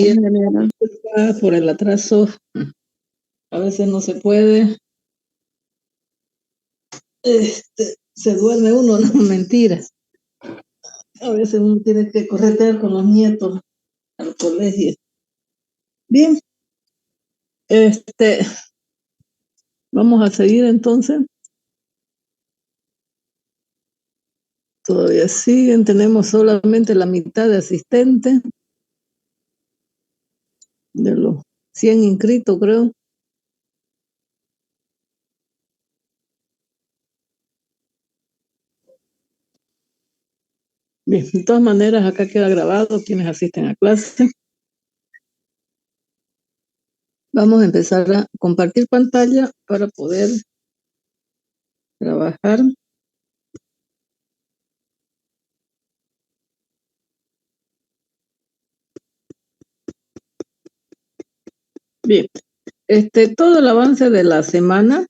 día. General. Por el atraso, a veces no se puede. Se duerme uno, no, mentira. A veces uno tiene que corretear con los nietos al colegio. Bien, vamos a seguir entonces. Todavía siguen, tenemos solamente la mitad de asistentes de los 100 inscritos, creo. Bien, de todas maneras, acá queda grabado quienes asisten a clase. Vamos a empezar a compartir pantalla para poder trabajar. Bien, todo el avance de la semana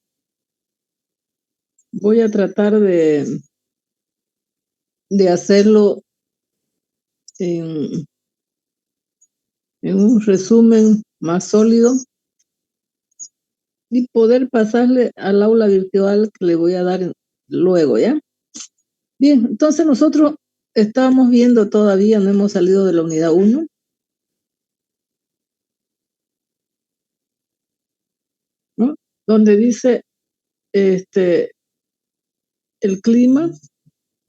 voy a tratar de hacerlo en un resumen más sólido y poder pasarle al aula virtual que le voy a dar luego, ¿ya? Bien, entonces nosotros estábamos viendo todavía, no hemos salido de la unidad 1. ¿No? Donde dice el clima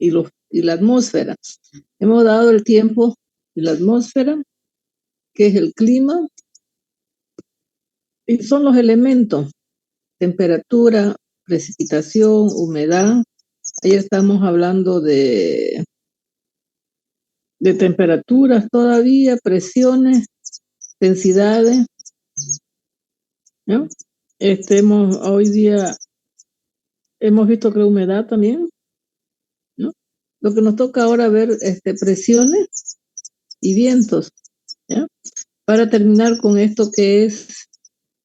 y la atmósfera. Hemos dado el tiempo y la atmósfera, que es el clima, y son los elementos: temperatura, precipitación, humedad. Ahí estamos hablando de temperaturas todavía, presiones, densidades, ¿no? Hoy día hemos visto que la humedad también, ¿no? Lo que nos toca ahora ver, presiones y vientos, ¿ya? Para terminar con esto que es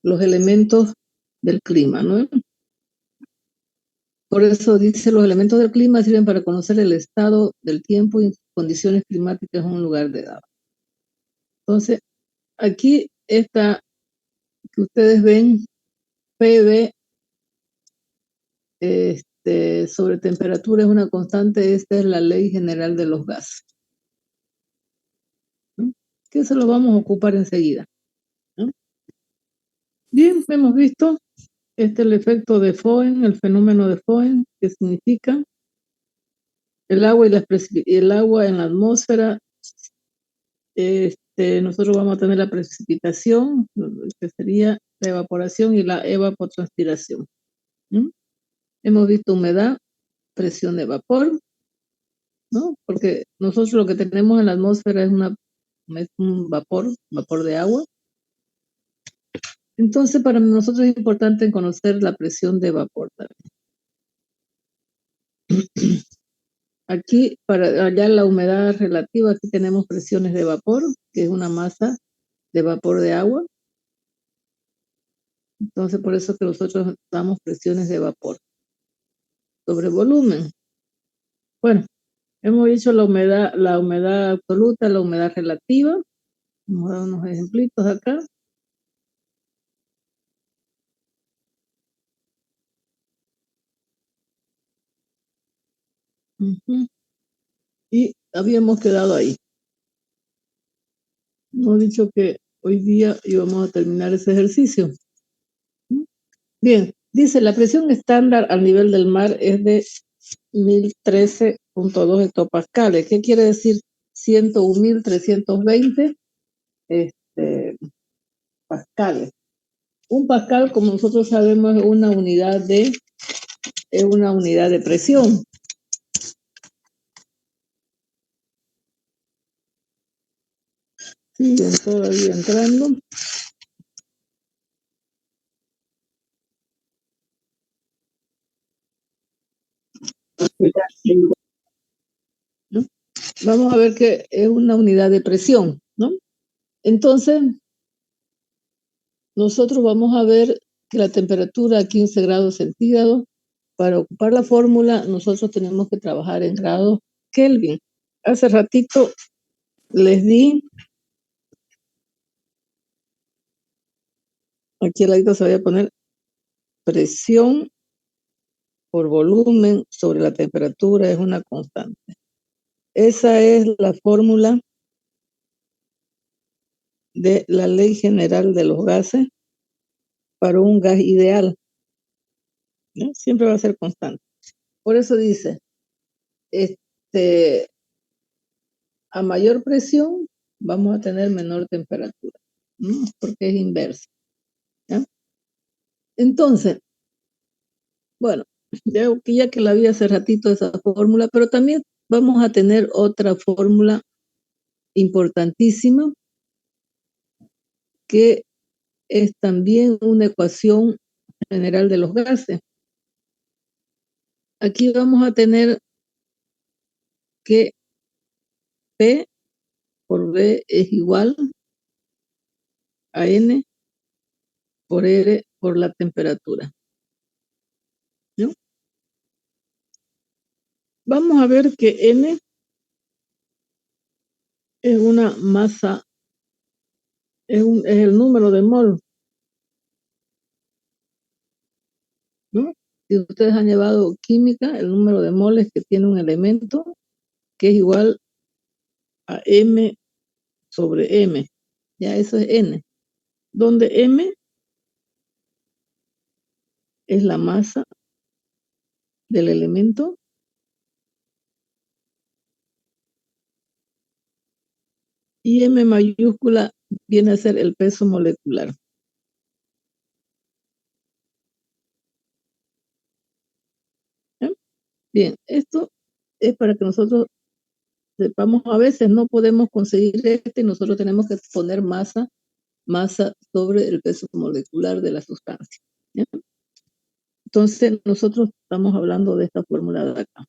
los elementos del clima, ¿no? Por eso dice, los elementos del clima sirven para conocer el estado del tiempo y condiciones climáticas en un lugar de dado. Entonces, aquí está, que ustedes ven, PV, sobre temperatura es una constante. Esta es la ley general de los gases, ¿no? Que eso lo vamos a ocupar enseguida, ¿no? Bien, hemos visto el efecto de Foehn, el fenómeno de Foehn, que significa el agua el agua en la atmósfera. Nosotros vamos a tener la precipitación, que sería la evaporación, y la evapotranspiración, ¿no? Hemos visto humedad, presión de vapor, ¿no? Porque nosotros lo que tenemos en la atmósfera es un vapor de agua. Entonces, para nosotros es importante conocer la presión de vapor también. Aquí, para allá la humedad relativa, aquí tenemos presiones de vapor, que es una masa de vapor de agua. Entonces, por eso que nosotros damos presiones de vapor sobre volumen. Bueno, hemos dicho la humedad absoluta, la humedad relativa. Vamos a dar unos ejemplitos acá. Y habíamos quedado ahí. Hemos dicho que hoy día íbamos a terminar ese ejercicio. Bien, dice, la presión estándar al nivel del mar es de 1013.2 hectopascales. ¿Qué quiere decir 101.320 pascales? Un pascal, como nosotros sabemos, es una unidad de presión. Siguen todavía entrando. ¿No? Vamos a ver que es una unidad de presión, ¿no? Entonces, nosotros vamos a ver que la temperatura a 15 grados centígrados, para ocupar la fórmula, nosotros tenemos que trabajar en grados Kelvin. Hace ratito les di Aquí al ladito se va a poner presión por volumen sobre la temperatura es una constante. Esa es la fórmula de la ley general de los gases para un gas ideal, ¿no? Siempre va a ser constante. Por eso dice, a mayor presión vamos a tener menor temperatura, ¿no? Porque es inverso, ¿ya? Entonces, bueno, ya que la vi hace ratito esa fórmula, pero también vamos a tener otra fórmula importantísima que es también una ecuación general de los gases. Aquí vamos a tener que P por V es igual a N por R por la temperatura, ¿no? Vamos a ver que N es una masa, es el número de mol, ¿no? Si ustedes han llevado química, el número de moles que tiene un elemento que es igual a M sobre M. Ya eso es N, donde M es la masa del elemento y M mayúscula viene a ser el peso molecular. ¿Eh? Bien, esto es para que nosotros sepamos, a veces no podemos conseguir y nosotros tenemos que poner masa sobre el peso molecular de la sustancia, ¿ya? Entonces, nosotros estamos hablando de esta fórmula de acá.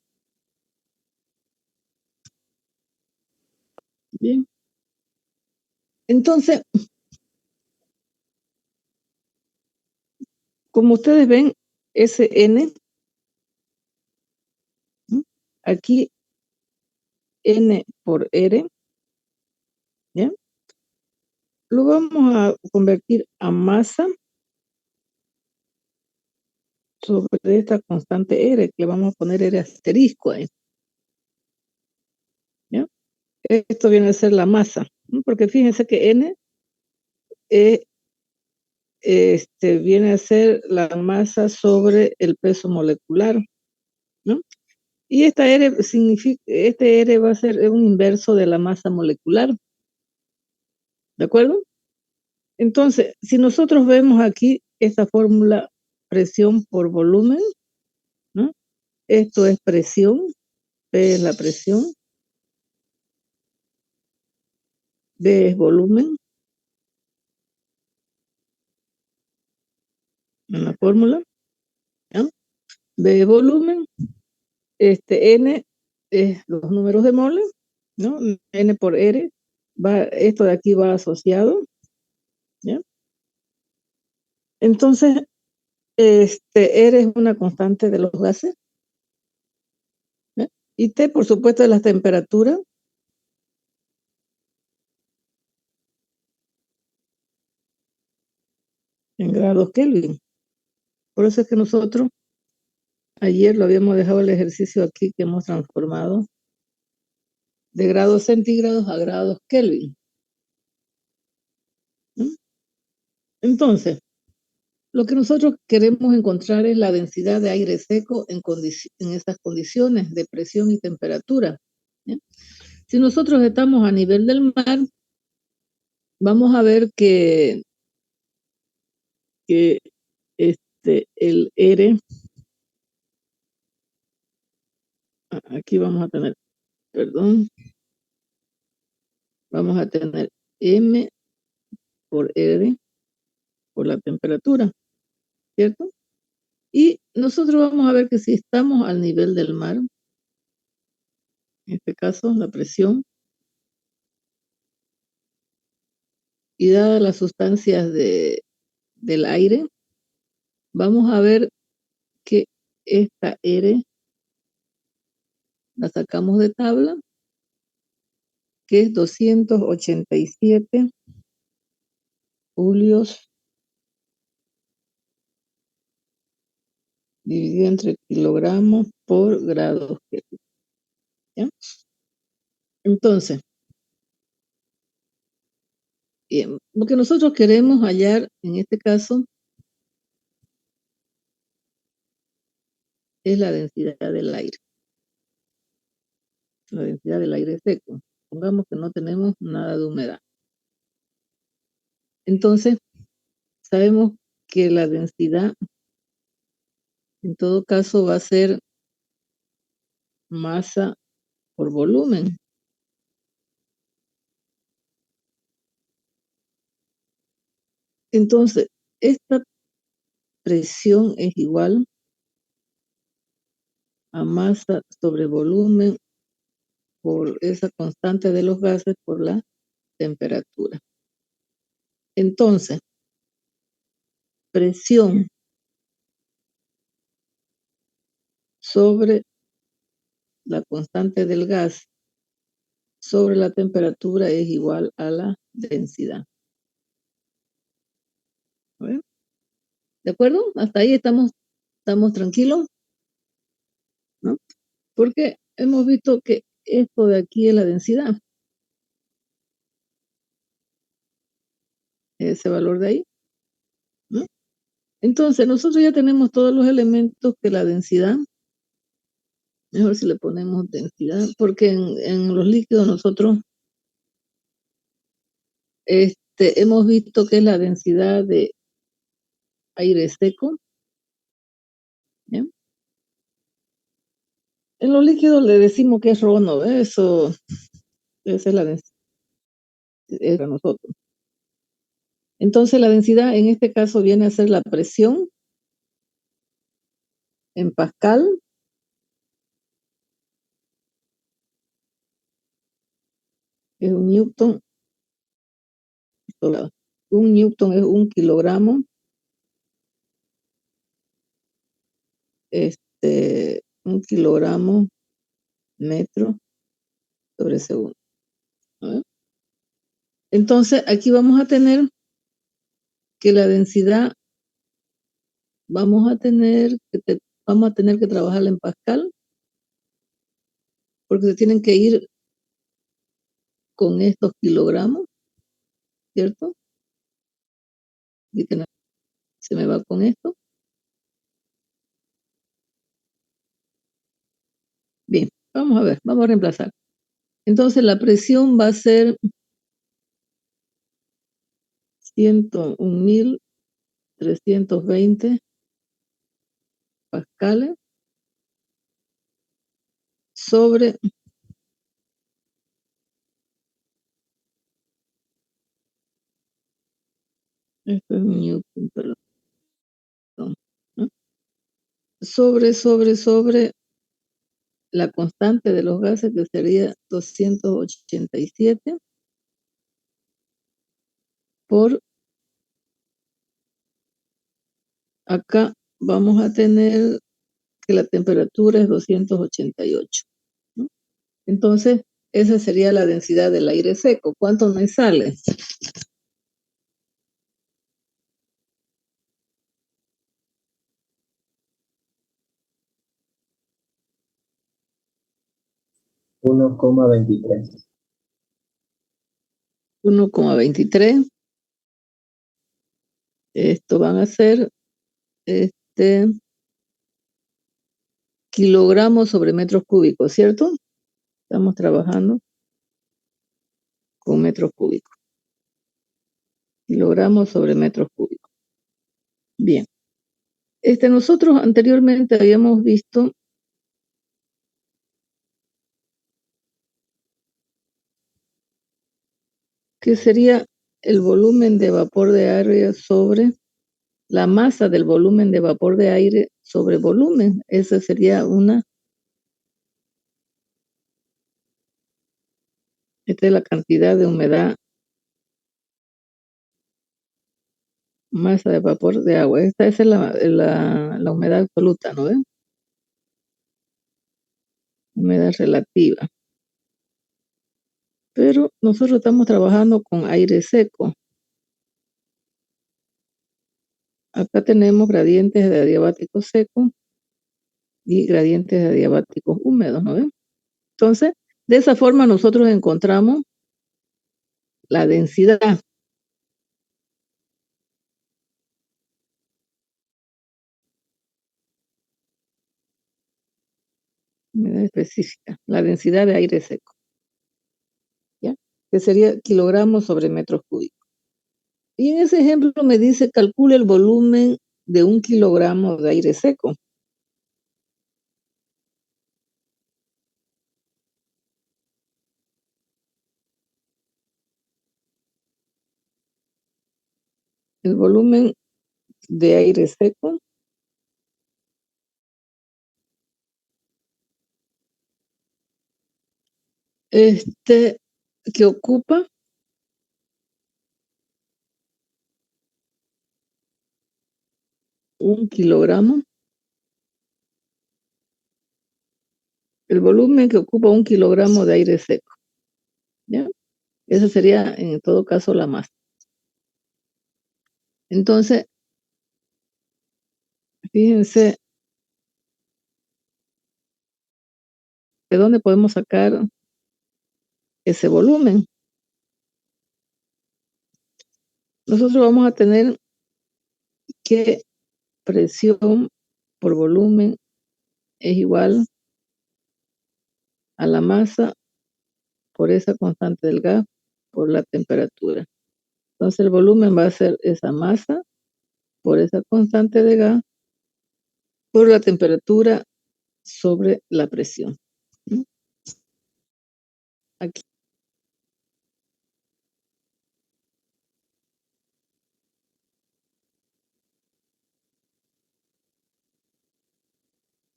Bien. Entonces, como ustedes ven, Sn, ¿no? Aquí N por R, ¿ya? Lo vamos a convertir a masa sobre esta constante R, que le vamos a poner R asterisco ahí, ¿ya? Esto viene a ser la masa, ¿no? Porque fíjense que N viene a ser la masa sobre el peso molecular, ¿no? Y esta R significa, este R va a ser un inverso de la masa molecular, ¿de acuerdo? Entonces, si nosotros vemos aquí esta fórmula presión por volumen, ¿no? Esto es presión, P es la presión, D es volumen, en la fórmula, ¿no? B es volumen, N es los números de moles, ¿no? N por R, esto de aquí va asociado, ¿ya? Entonces, R es una constante de los gases, ¿ya? Y T, por supuesto, es la temperatura en grados Kelvin. Por eso es que nosotros ayer lo habíamos dejado el ejercicio aquí que hemos transformado de grados centígrados a grados Kelvin, ¿no? Entonces, lo que nosotros queremos encontrar es la densidad de aire seco en estas condiciones de presión y temperatura, ¿ya? Si nosotros estamos a nivel del mar, vamos a ver que el R, aquí vamos a tener, perdón, vamos a tener M por R por la temperatura, ¿cierto? Y nosotros vamos a ver que si estamos al nivel del mar, en este caso la presión, y dadas las sustancias del aire, vamos a ver que esta R la sacamos de tabla, que es 287 julios dividido entre kilogramos por grado Kelvin. ¿Ya? Entonces, bien, lo que nosotros queremos hallar en este caso es la densidad del aire. La densidad del aire seco. Pongamos que no tenemos nada de humedad. Entonces, sabemos que la densidad en todo caso va a ser masa por volumen. Entonces, esta presión es igual a masa sobre volumen por esa constante de los gases por la temperatura. Entonces, presión sobre la constante del gas sobre la temperatura es igual a la densidad. ¿Ven? ¿De acuerdo? Hasta ahí estamos tranquilos, ¿no? Porque hemos visto que esto de aquí es la densidad. Ese valor de ahí, ¿no? Entonces, nosotros ya tenemos todos los elementos que la densidad, mejor si le ponemos densidad, porque en los líquidos nosotros hemos visto que es la densidad de aire seco. ¿Bien? En los líquidos le decimos que es ρ, ¿no? Eso, esa es la densidad para nosotros. Entonces, la densidad en este caso viene a ser la presión en pascal es un newton. Un newton es 1 kilogramo. 1 kilogramo metro sobre segundo. ¿No? Entonces, aquí vamos a tener que la densidad vamos a tener que trabajarla en pascal, porque se tienen que ir con estos kilogramos, ¿cierto? Y se me va con esto. Bien, vamos a ver, vamos a reemplazar. Entonces la presión va a ser 101.320 pascales sobre esto es newton, perdón, ¿no? Sobre la constante de los gases, que sería 287 por acá vamos a tener que la temperatura es 288, ¿no? Entonces, esa sería la densidad del aire seco. ¿Cuánto me sale? 1,23. 1,23. Esto van a ser kilogramos sobre metros cúbicos, ¿cierto? Estamos trabajando con metros cúbicos. Kilogramos sobre metros cúbicos. Bien. Nosotros anteriormente habíamos visto que sería el volumen de vapor de aire sobre la masa del volumen de vapor de aire sobre volumen. Esa sería esta es la cantidad de humedad, masa de vapor de agua. Esta es la humedad absoluta, ¿no ven? Humedad relativa. Pero nosotros estamos trabajando con aire seco. Acá tenemos gradientes de adiabático seco y gradientes adiabáticos húmedos, ¿no ven? Entonces, de esa forma nosotros encontramos la densidad. Humedad específica, la densidad de aire seco, ¿ya? Que sería kilogramos sobre metros cúbicos. Y en ese ejemplo me dice, calcule el volumen de 1 kilogramo de aire seco. El volumen de aire seco que ocupa un kilogramo, el volumen que ocupa 1 kilogramo de aire seco, ¿ya? Esa sería en todo caso la masa. Entonces, fíjense, ¿de dónde podemos sacar ese volumen? Nosotros vamos a tener que presión por volumen es igual a la masa por esa constante del gas por la temperatura. Entonces el volumen va a ser esa masa por esa constante de gas por la temperatura sobre la presión. ¿Mm? Aquí.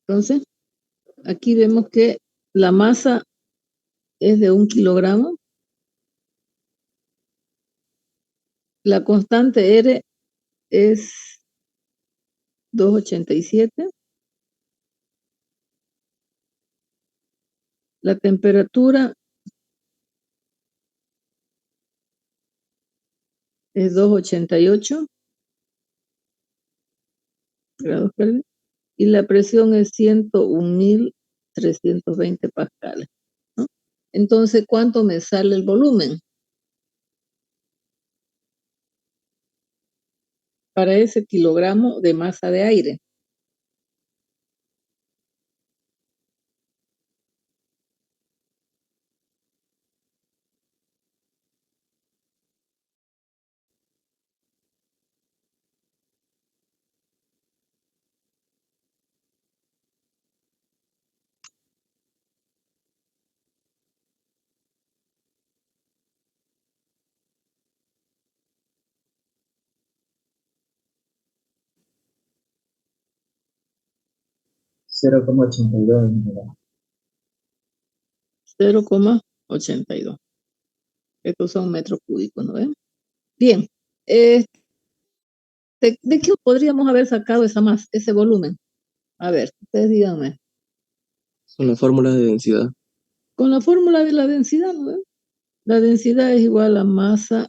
Entonces, aquí vemos que la masa es de 1 kilogramo. La constante R es 287. La temperatura es 288 grados Kelvin y la presión es 101.320 pascales, ¿no? Entonces, ¿cuánto me sale el volumen? Para ese kilogramo de masa de aire. $0,82. 0,82. Estos son metros cúbicos, ¿no ven? Bien. ¿De qué podríamos haber sacado ese volumen? A ver, ustedes díganme. Con la fórmula de densidad. Con la fórmula de la densidad, ¿no ven? La densidad es igual a masa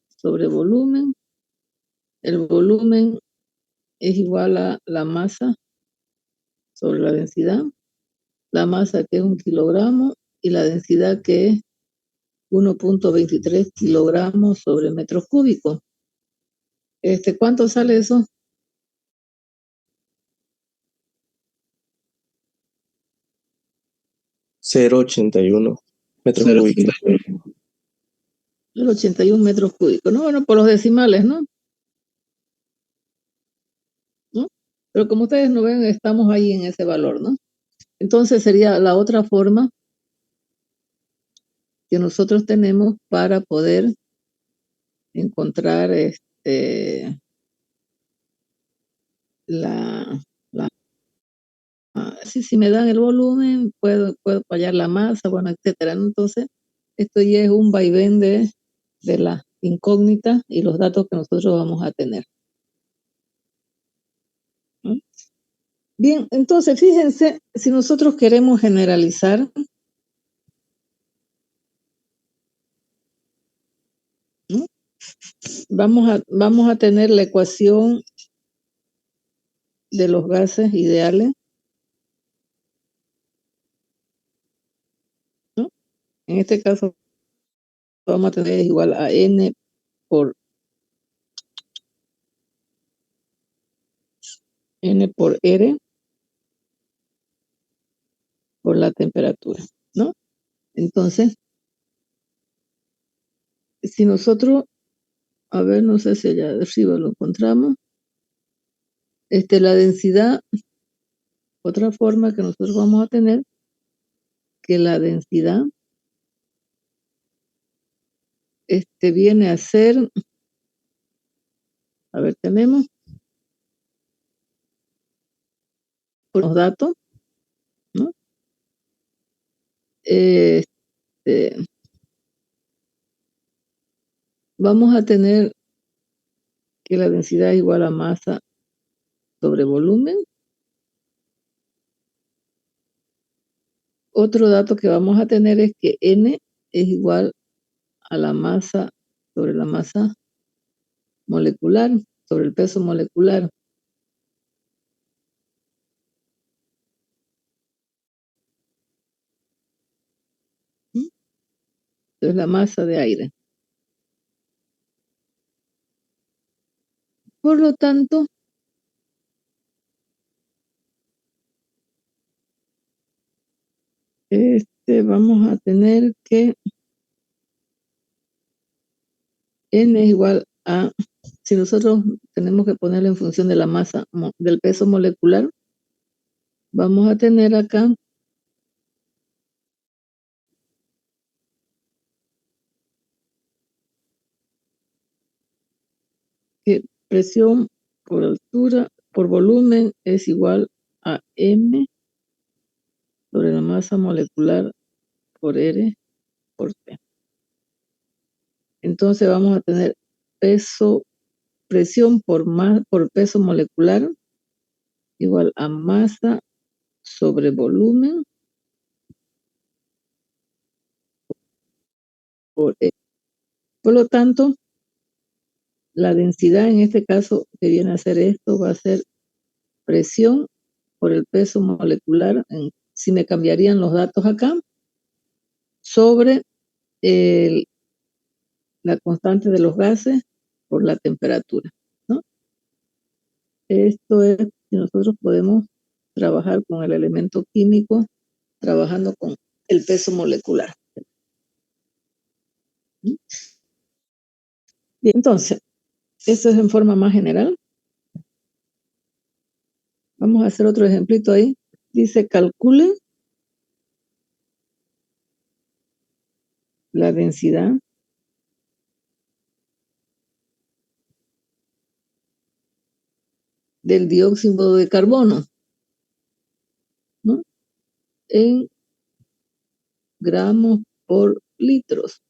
sobre volumen. El volumen es igual a la masa sobre la densidad. La masa que es 1 kilogramo y la densidad que es 1.23 kilogramos sobre metros cúbicos. ¿Cuánto sale eso? $0,81 metros cúbicos. 81 metros cúbicos, ¿no? Bueno, por los decimales, ¿no? ¿No? Pero como ustedes no ven, estamos ahí en ese valor, ¿no? Entonces sería la otra forma que nosotros tenemos para poder encontrar la, si me dan el volumen, puedo hallar la masa, bueno, etcétera, ¿no? Entonces, esto ya es un vaivén de la incógnita y los datos que nosotros vamos a tener, ¿no? Bien, entonces fíjense, si nosotros queremos generalizar, ¿no? Vamos a tener la ecuación de los gases ideales En este caso vamos a tener igual a N por R por la temperatura, ¿no? Entonces, si nosotros, a ver, no sé si allá arriba lo encontramos, la densidad, otra forma que nosotros vamos a tener, que la densidad viene a ser, a ver, tenemos los datos, ¿no? Vamos a tener que la densidad es igual a masa sobre volumen. Otro dato que vamos a tener es que N es igual a la masa sobre la masa molecular, sobre el peso molecular. Entonces la masa de aire. Por lo tanto, vamos a tener que N es igual a, si nosotros tenemos que ponerlo en función de la masa, del peso molecular, vamos a tener acá que presión por altura, por volumen es igual a M sobre la masa molecular por R por T. Entonces vamos a tener presión por peso molecular igual a masa sobre volumen por R. Por lo tanto, la densidad en este caso que viene a ser esto va a ser presión por el peso molecular, si me cambiarían los datos acá, sobre la constante de los gases por la temperatura, ¿no? Esto es si nosotros podemos trabajar con el elemento químico, trabajando con el peso molecular. ¿Mm? Bien, entonces, eso es en forma más general. Vamos a hacer otro ejemplito ahí. Dice, calcule la densidad del dióxido de carbono, ¿no? En gramos por litros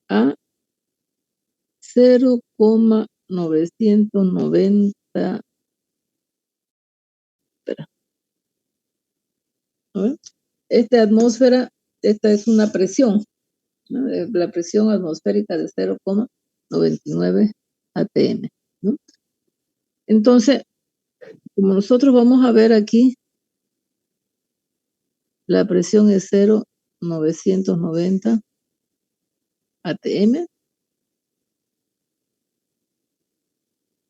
a 0,990. Esta atmósfera, esta es una presión, ¿no? La presión atmosférica de 0,99 atm, ¿no? Entonces, como nosotros vamos a ver aquí, la presión es 0,990 atm.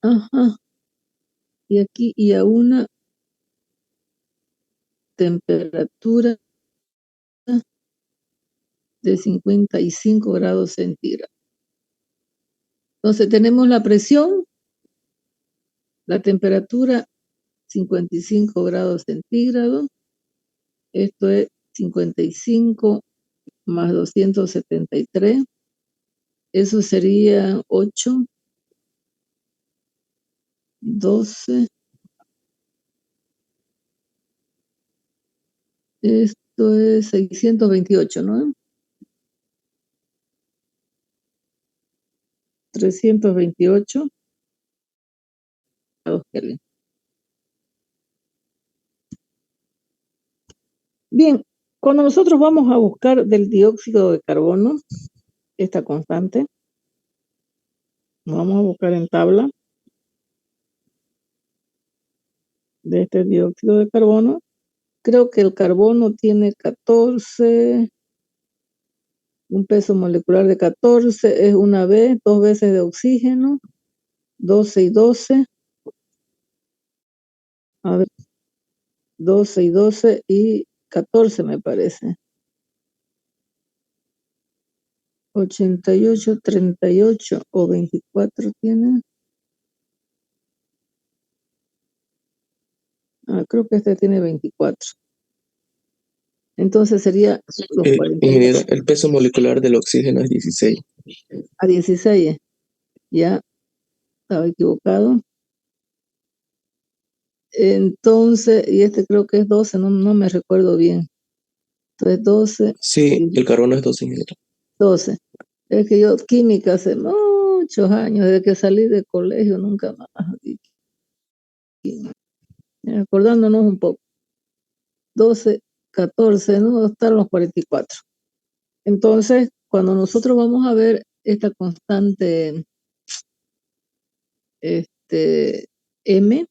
Ajá. Y aquí, y a una temperatura de 55 grados centígrados. Entonces tenemos la presión, la temperatura 55 grados centígrados. Esto es 55 más 273. Eso sería 8, 12. Esto es 628, ¿no? 328 grados Kelvin. Bien, cuando nosotros vamos a buscar del dióxido de carbono, esta constante, vamos a buscar en tabla de este dióxido de carbono, Creo que el carbono tiene 14, un peso molecular de 14, es una vez, 2 veces de oxígeno, 12 y 12. A ver, 12 y 12 y 14 me parece. 88, 38 o 24 tiene. Creo que este tiene 24. Entonces sería los 48. Ingeniera, el peso molecular del oxígeno es 16. A 16, ya estaba equivocado. Entonces, y este creo que es 12, no me recuerdo bien. Entonces 12. Sí, el carbono es 12, ingeniera. 12. Es que yo química hace muchos años, desde que salí del colegio, nunca más. Acordándonos un poco. 12, 14, no están los 44. Entonces, cuando nosotros vamos a ver esta constante M,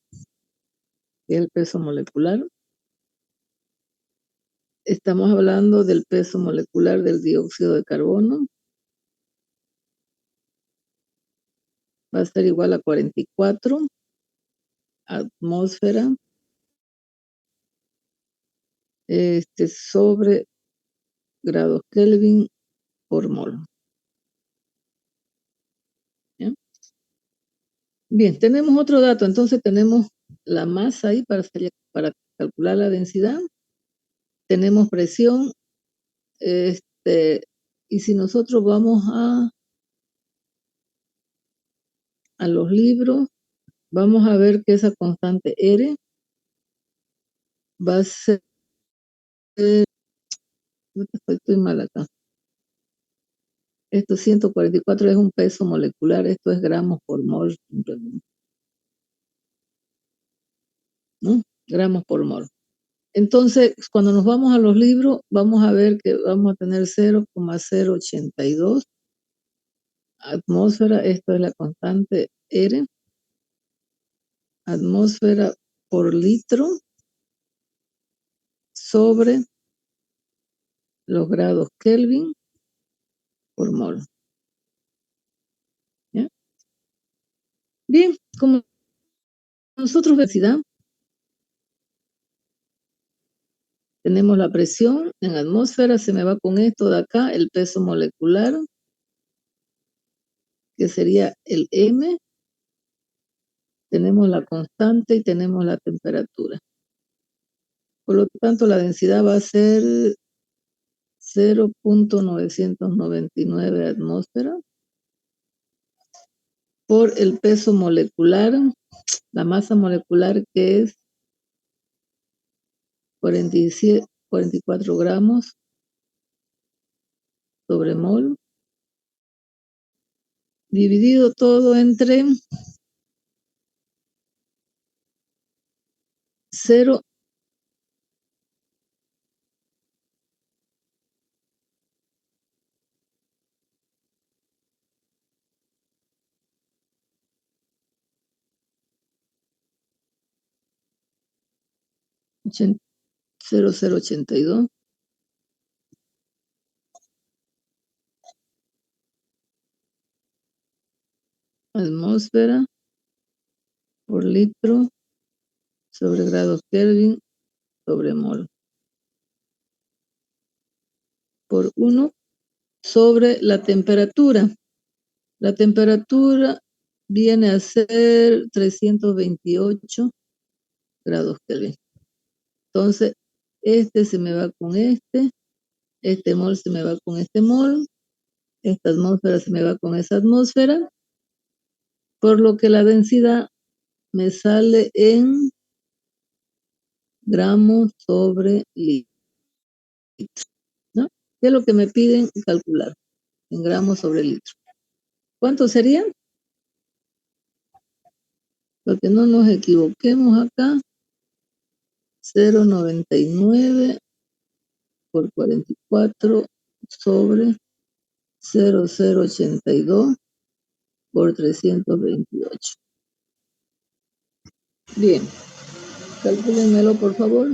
que es el peso molecular, estamos hablando del peso molecular del dióxido de carbono. Va a ser igual a 44 atmósfera sobre grados Kelvin por mol. ¿Ya? Bien, tenemos otro dato. Entonces tenemos la masa ahí para calcular la densidad. Tenemos presión. Y si nosotros vamos a los libros, vamos a ver que esa constante R va a ser, estoy mal acá. Esto 144 es un peso molecular, esto es gramos por mol simplemente. ¿No? Gramos por mol. Entonces, cuando nos vamos a los libros, vamos a ver que vamos a tener 0,082 atmósfera, esto es la constante R, atmósfera por litro sobre los grados Kelvin por mol. ¿Ya? Bien, como nosotros densidad, tenemos la presión en atmósfera, se me va con esto de acá, el peso molecular, que sería el M, tenemos la constante y tenemos la temperatura. Por lo tanto, la densidad va a ser 0,999 atmósferas por el peso molecular, la masa molecular que es 44 gramos sobre mol, dividido todo entre 0. $0,082 atmósfera por litro sobre grados Kelvin sobre mol por 1 sobre la temperatura. La temperatura viene a ser 328 grados Kelvin. Entonces, este se me va con este mol se me va con este mol, esta atmósfera se me va con esa atmósfera, por lo que la densidad me sale en gramos sobre litro, ¿no? ¿Qué es lo que me piden calcular? En gramos sobre litro. ¿Cuánto sería? Para que no nos equivoquemos acá, 0,99 por 44 sobre 0,082 por 328. Bien, calcúlenmelo por favor.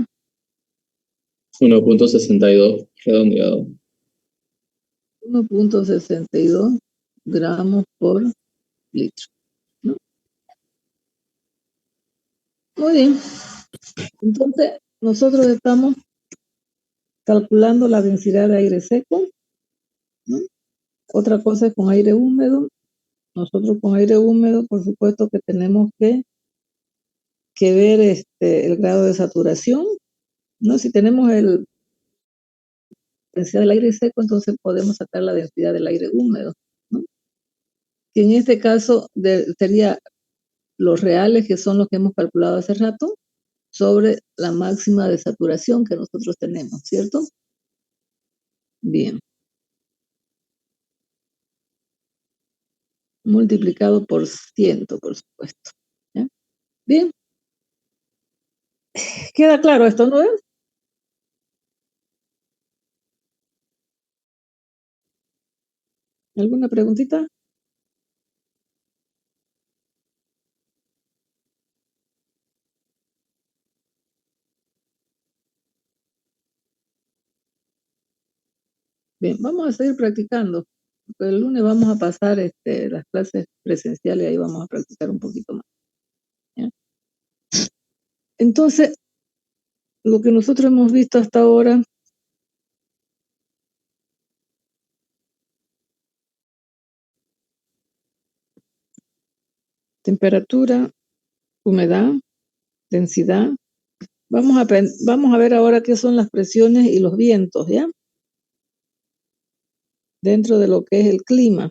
1.62 redondeado. 1.62 gramos por litro, ¿no? Muy bien. Entonces, nosotros estamos calculando la densidad de aire seco, ¿no? Otra cosa es con aire húmedo. Nosotros con aire húmedo, por supuesto que tenemos que ver el grado de saturación, ¿no? Si tenemos la densidad del aire seco, entonces podemos sacar la densidad del aire húmedo, ¿no? Que en este caso sería los reales, que son los que hemos calculado hace rato, sobre la máxima de saturación que nosotros tenemos, ¿cierto? Bien. Multiplicado por 100, por supuesto. ¿Ya? Bien. ¿Queda claro esto, no es? ¿Alguna preguntita? Bien, vamos a seguir practicando. El lunes vamos a pasar las clases presenciales y ahí vamos a practicar un poquito más. ¿Ya? Entonces, lo que nosotros hemos visto hasta ahora, temperatura, humedad, densidad. Vamos a ver ahora qué son las presiones y los vientos, ¿ya? Dentro de lo que es el clima,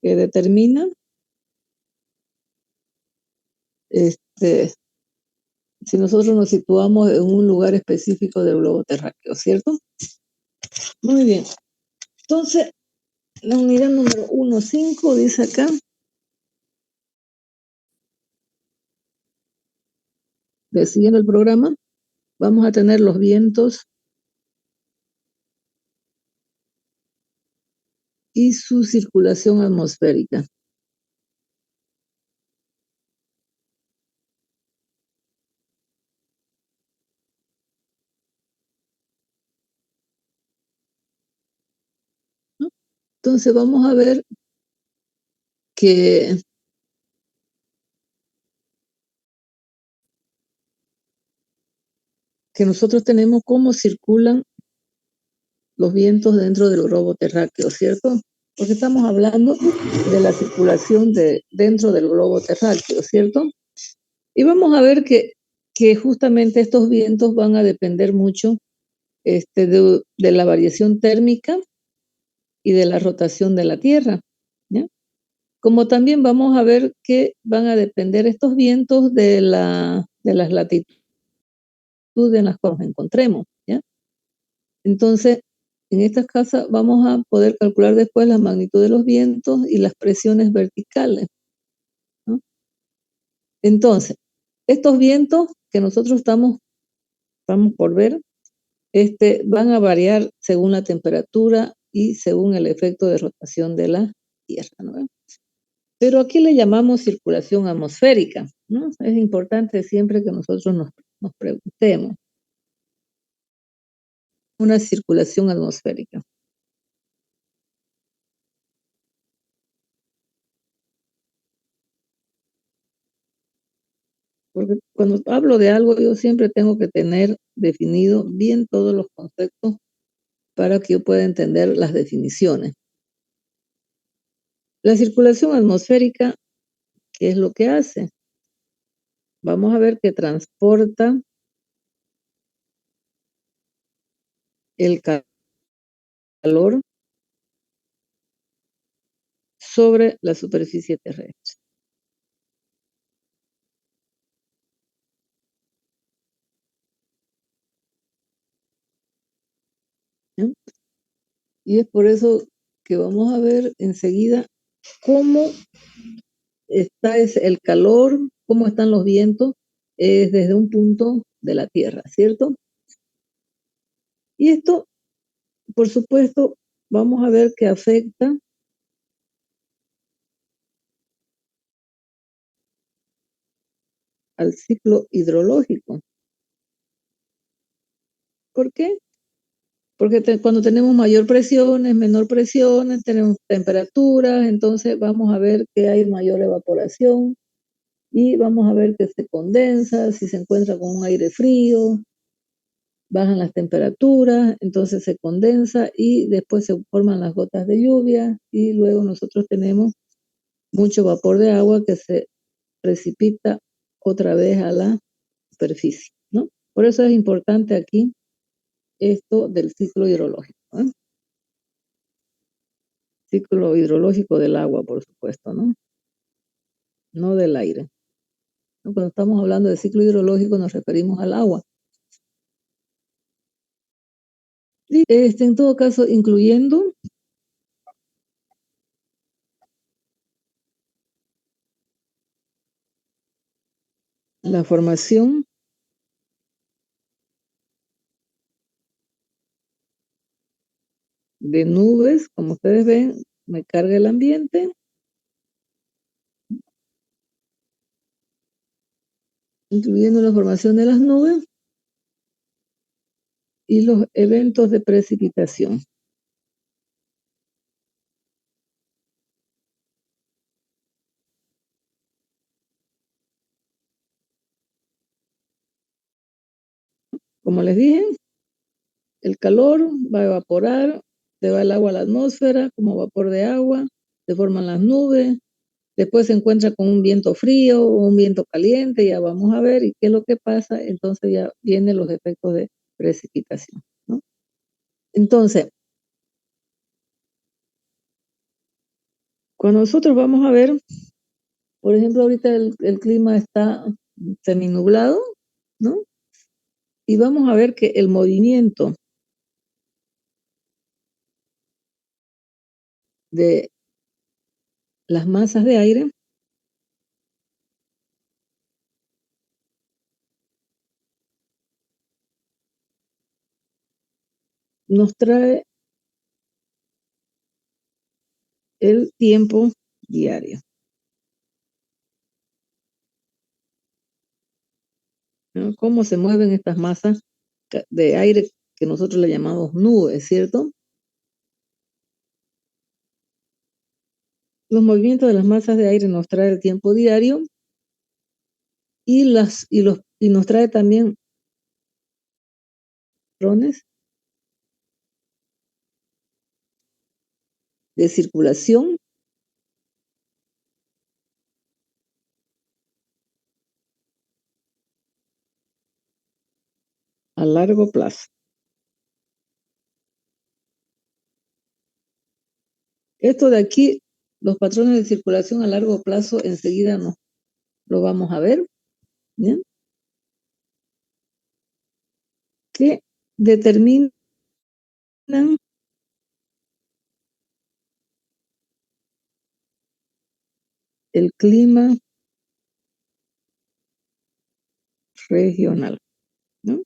que determina si nosotros nos situamos en un lugar específico del globo terráqueo, ¿cierto? Muy bien. Entonces, la unidad número 1.5 dice acá, siguiendo el programa, vamos a tener los vientos y su circulación atmosférica. ¿No? Entonces vamos a ver que nosotros tenemos cómo circulan los vientos dentro del globo terráqueo, ¿cierto? Porque estamos hablando de la circulación dentro del globo terráqueo, ¿cierto? Y vamos a ver que justamente estos vientos van a depender mucho de la variación térmica y de la rotación de la Tierra, ¿ya? Como también vamos a ver que van a depender estos vientos de las latitudes en las que nos encontremos, ¿ya? Entonces, en estas casas vamos a poder calcular después la magnitud de los vientos y las presiones verticales, ¿no? Entonces, estos vientos que nosotros estamos por ver, van a variar según la temperatura y según el efecto de rotación de la Tierra, ¿no? Pero aquí le llamamos circulación atmosférica, ¿no? Es importante siempre que nosotros nos preguntemos. Una circulación atmosférica. Porque cuando hablo de algo, yo siempre tengo que tener definido bien todos los conceptos para que yo pueda entender las definiciones. La circulación atmosférica, ¿qué es lo que hace? Vamos a ver que transporta el calor sobre la superficie terrestre, ¿no? Y es por eso que vamos a ver enseguida cómo está el calor, cómo están los vientos desde un punto de la Tierra, ¿cierto? Y esto, por supuesto, vamos a ver que afecta al ciclo hidrológico. ¿Por qué? Porque cuando tenemos mayor presiones, menor presiones, tenemos temperaturas, entonces vamos a ver que hay mayor evaporación y vamos a ver que se condensa, si se encuentra con un aire frío, bajan las temperaturas, entonces se condensa y después se forman las gotas de lluvia y luego nosotros tenemos mucho vapor de agua que se precipita otra vez a la superficie, ¿no? Por eso es importante aquí esto del ciclo hidrológico, ¿no? Ciclo hidrológico del agua, por supuesto, ¿no? No del aire, ¿no? Cuando estamos hablando de ciclo hidrológico nos referimos al agua. Y en todo caso, incluyendo la formación de nubes, como ustedes ven, me carga el ambiente, incluyendo la formación de las nubes y los eventos de precipitación. Como les dije, el calor va a evaporar, se va el agua a la atmósfera como vapor de agua, se forman las nubes, después se encuentra con un viento frío o un viento caliente, ya vamos a ver y qué es lo que pasa, entonces ya vienen los efectos de precipitación, ¿no? Entonces, cuando nosotros vamos a ver, por ejemplo, ahorita el clima está seminublado, ¿no? Y vamos a ver que el movimiento de las masas de aire nos trae el tiempo diario, ¿no? Cómo se mueven estas masas de aire que nosotros le llamamos nubes, ¿cierto? Los movimientos de las masas de aire nos trae el tiempo diario y nos trae también patrones de circulación a largo plazo. Esto de aquí, los patrones de circulación a largo plazo, enseguida lo vamos a ver, ¿bien? Que determinan el clima regional, ¿no?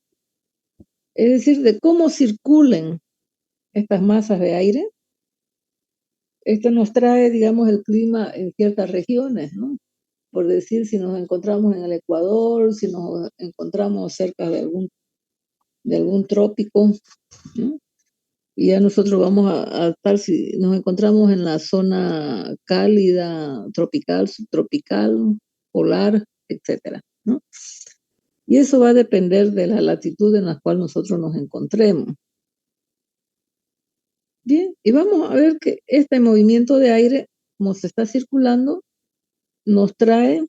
Es decir, de cómo circulen estas masas de aire. Esto nos trae, digamos, el clima en ciertas regiones, ¿no? Por decir, si nos encontramos en el Ecuador, si nos encontramos cerca de algún trópico, ¿no? Y ya nosotros vamos a estar, si nos encontramos en la zona cálida, tropical, subtropical, polar, etcétera, ¿no? Y eso va a depender de la latitud en la cual nosotros nos encontremos. Bien, y vamos a ver que este movimiento de aire, como se está circulando, nos trae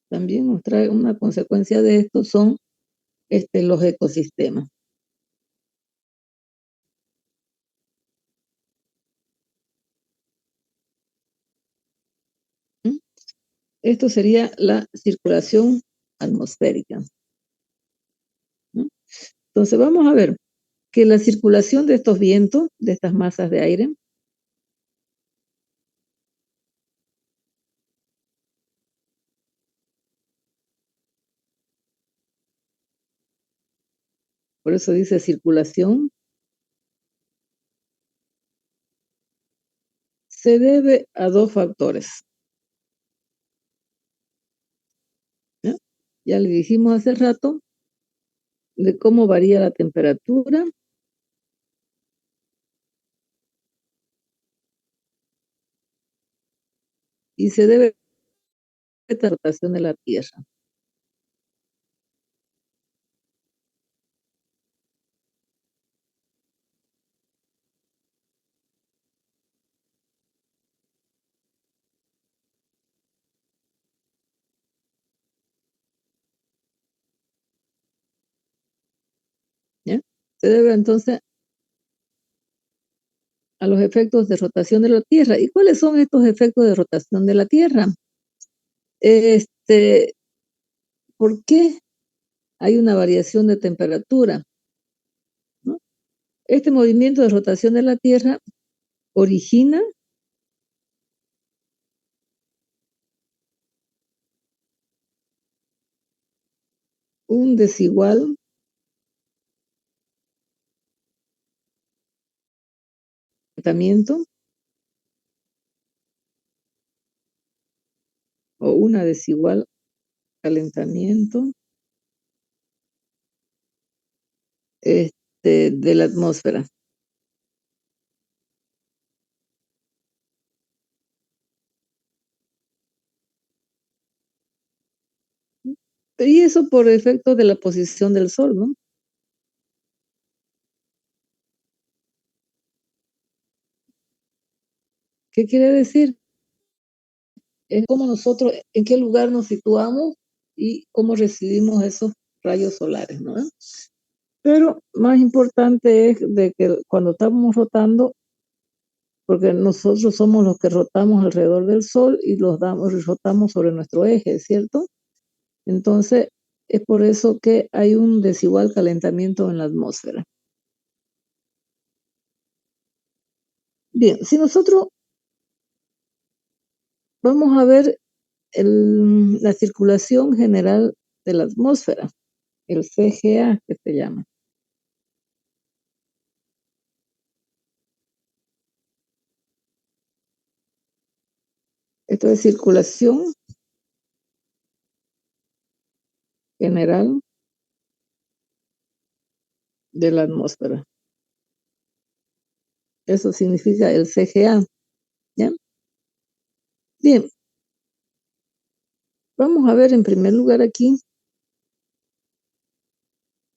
también nos trae una consecuencia de esto, son los ecosistemas. ¿Mm? Esto sería la circulación atmosférica, ¿no? Entonces vamos a ver que la circulación de estos vientos, de estas masas de aire, por eso dice circulación, se debe a dos factores, ¿no? Ya le dijimos hace rato de cómo varía la temperatura y se debe a la rotación de la Tierra. ¿Ya? Se debe entonces a los efectos de rotación de la Tierra. ¿Y cuáles son estos efectos de rotación de la Tierra? ¿Por qué hay una variación de temperatura? ¿No? Este movimiento de rotación de la Tierra origina un desigual calentamiento o una desigual calentamiento de la atmósfera. Y eso por efecto de la posición del Sol, ¿no? ¿Qué quiere decir? Es cómo nosotros, en qué lugar nos situamos y cómo recibimos esos rayos solares, ¿no? Pero más importante es de que cuando estamos rotando, porque nosotros somos los que rotamos alrededor del Sol y rotamos sobre nuestro eje, ¿cierto? Entonces, es por eso que hay un desigual calentamiento en la atmósfera. Bien, si nosotros vamos a ver la circulación general de la atmósfera, el CGA que se llama. Esto es circulación general de la atmósfera. Eso significa el CGA, ¿ya? Bien, vamos a ver en primer lugar aquí,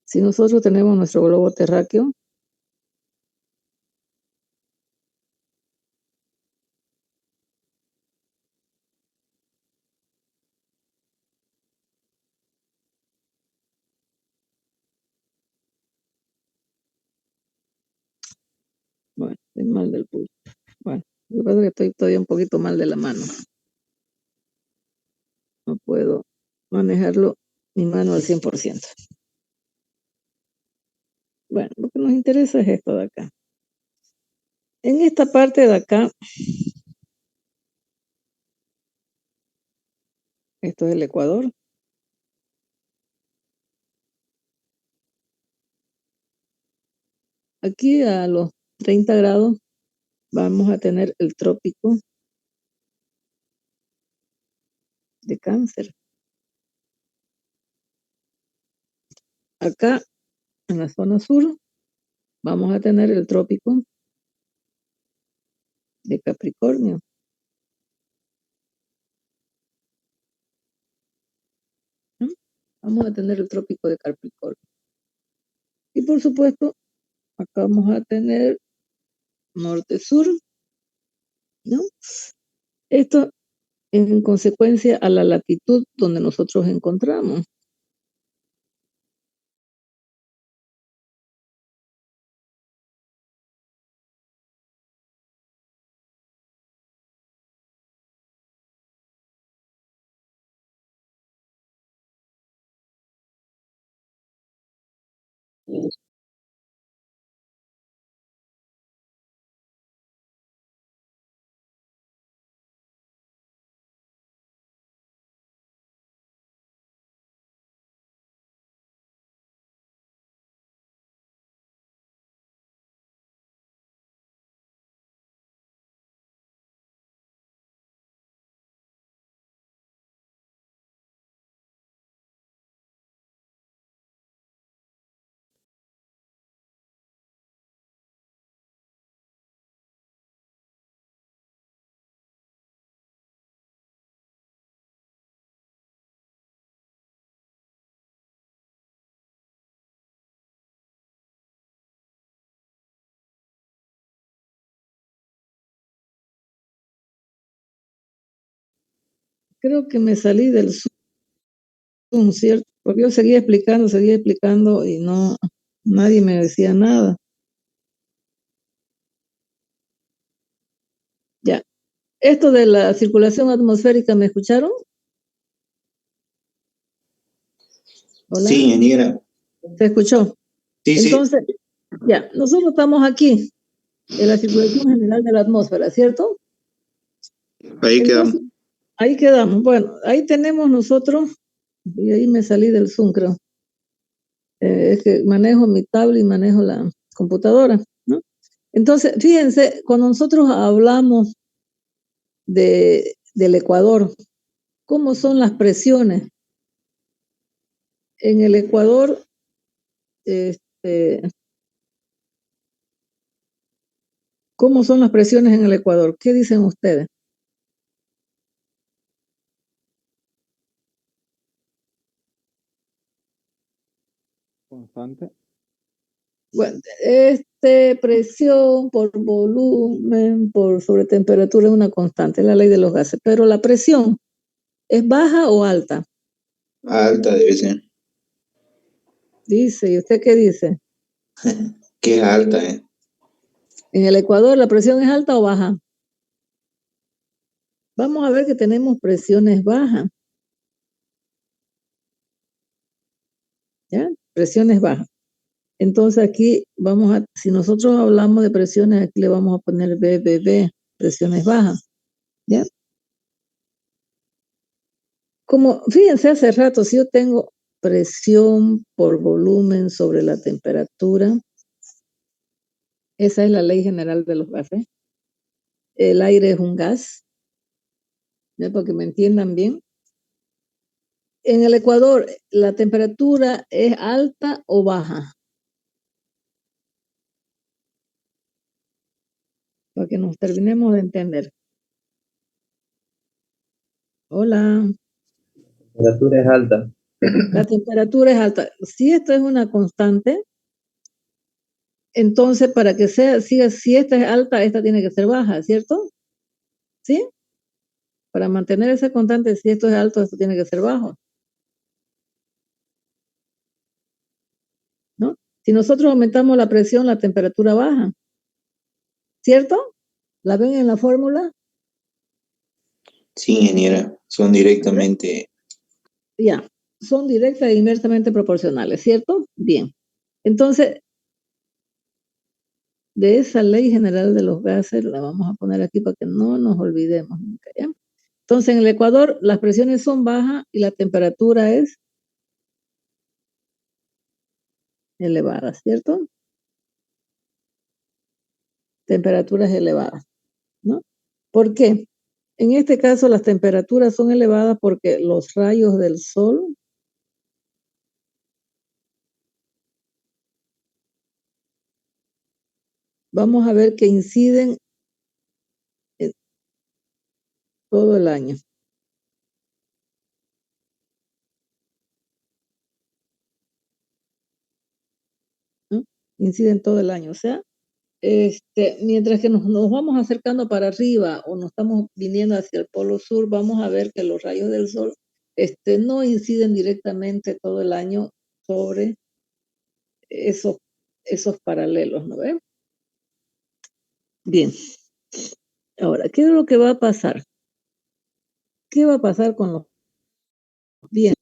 si nosotros tenemos nuestro globo terráqueo, bueno, estoy mal del pulso. Bueno, lo que pasa es que estoy todavía un poquito mal de la mano. No puedo manejarlo mi mano al 100%. Bueno, lo que nos interesa es esto de acá. En esta parte de acá, esto es el Ecuador. Aquí a los 30 grados vamos a tener el trópico de Cáncer. Acá en la zona sur vamos a tener el trópico de Capricornio. ¿No? Vamos a tener el trópico de Capricornio. Y por supuesto, acá vamos a tener norte-sur, ¿no? Esto en consecuencia a la latitud donde nosotros encontramos. Creo que me salí del Zoom, ¿cierto? Porque yo seguía explicando y no, nadie me decía nada. Ya. Esto de la circulación atmosférica, ¿me escucharon? Hola. Sí, ingeniera. ¿Se escuchó? Sí, Entonces, ya, nosotros estamos aquí, en la circulación general de la atmósfera, ¿cierto? Ahí quedamos. Entonces, ahí quedamos. Bueno, ahí tenemos nosotros, y ahí me salí del Zoom, creo. Es que manejo mi tablet y manejo la computadora, ¿no? Entonces, fíjense, cuando nosotros hablamos del Ecuador, ¿cómo son las presiones? En el Ecuador, ¿cómo son las presiones en el Ecuador? ¿Qué dicen ustedes? Constante. Bueno, presión por volumen, por sobretemperatura es una constante, es la ley de los gases. Pero la presión, ¿es baja o alta? Alta debe ser. Dice, ¿y usted qué dice? Que es alta, En el Ecuador, ¿la presión es alta o baja? Vamos a ver que tenemos presiones bajas. ¿Ya? Presiones bajas. Entonces aquí si nosotros hablamos de presiones, aquí le vamos a poner BBB, presiones bajas. ¿Ya? Como, fíjense, hace rato, si yo tengo presión por volumen sobre la temperatura, esa es la ley general de los gases. El aire es un gas, ¿ya? Para que me entiendan bien. En el Ecuador, ¿la temperatura es alta o baja? Para que nos terminemos de entender. Hola. La temperatura es alta. La temperatura es alta. Si esto es una constante, entonces para que sea, si esta es alta, esta tiene que ser baja, ¿cierto? ¿Sí? Para mantener esa constante, si esto es alto, esto tiene que ser bajo. ¿No? Si nosotros aumentamos la presión, la temperatura baja. ¿Cierto? ¿La ven en la fórmula? Sí, ingeniera. Son directamente. Ya. Son directas e inversamente proporcionales, ¿cierto? Bien. Entonces, de esa ley general de los gases, la vamos a poner aquí para que no nos olvidemos nunca, ¿ya? Entonces, en el Ecuador, las presiones son bajas y la temperatura es elevada, ¿cierto? Temperaturas elevadas, ¿no? ¿Por qué? En este caso, las temperaturas son elevadas porque los rayos del sol vamos a ver que inciden todo el año. ¿No? Inciden todo el año. O sea, mientras que nos vamos acercando para arriba o nos estamos viniendo hacia el polo sur, vamos a ver que los rayos del sol no inciden directamente todo el año sobre esos paralelos, ¿no ven? Bien. Ahora, ¿qué es lo que va a pasar? ¿Qué va a pasar con los vientos?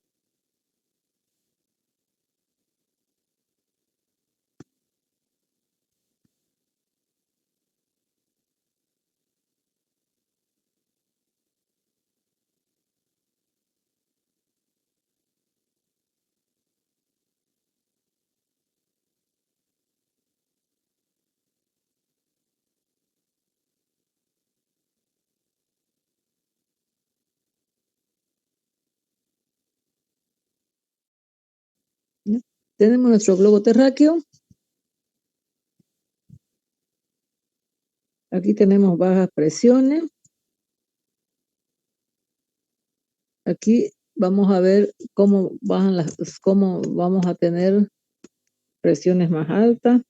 ¿No? Tenemos nuestro globo terráqueo. Aquí tenemos bajas presiones. Aquí vamos a ver cómo cómo vamos a tener presiones más altas.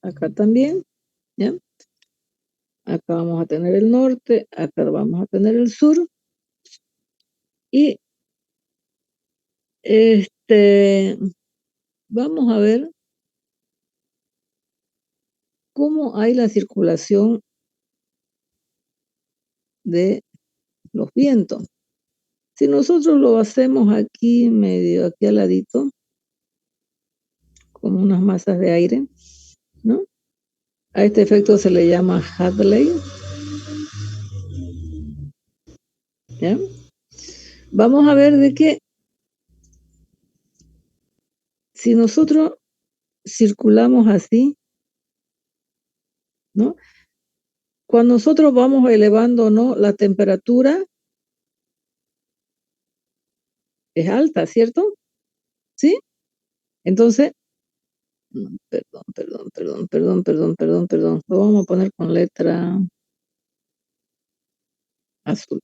Acá también, ¿ya? Acá vamos a tener el norte, acá vamos a tener el sur. Y vamos a ver cómo hay la circulación de los vientos. Si nosotros lo hacemos aquí, medio aquí al ladito, como unas masas de aire, ¿no? A este efecto se le llama Hadley. ¿Ya? Vamos a ver de que si nosotros circulamos así, ¿no? Cuando nosotros vamos elevando, ¿no?, la temperatura es alta, ¿cierto? ¿Sí? Entonces, perdón. Lo vamos a poner con letra azul.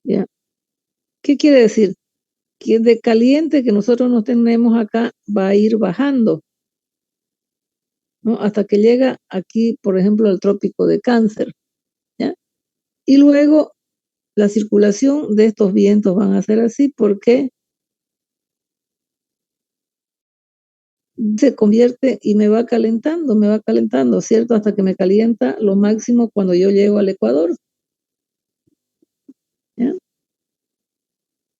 ¿Ya? ¿Qué quiere decir? Que de caliente que nosotros no tenemos acá va a ir bajando, ¿no? Hasta que llega aquí, por ejemplo, al trópico de Cáncer, ¿ya? Y luego la circulación de estos vientos van a ser así porque se convierte y me va calentando, ¿cierto? Hasta que me calienta lo máximo cuando yo llego al Ecuador, ¿ya?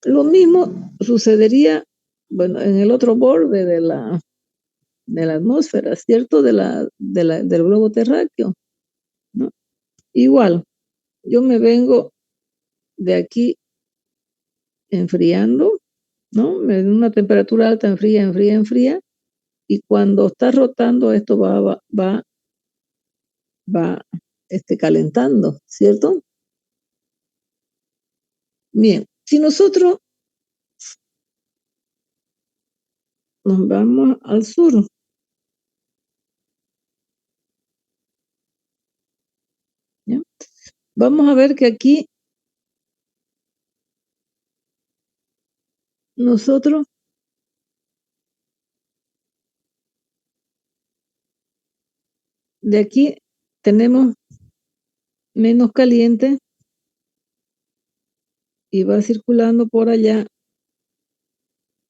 Lo mismo sucedería, bueno, en el otro borde de la atmósfera, ¿cierto? Del globo terráqueo, ¿no? Igual, yo me vengo de aquí enfriando, ¿no? En una temperatura alta, enfría, y cuando está rotando esto va calentando, ¿cierto? Bien, si nosotros nos vamos al sur, ¿ya? Vamos a ver que aquí nosotros de aquí tenemos menos caliente y va circulando por allá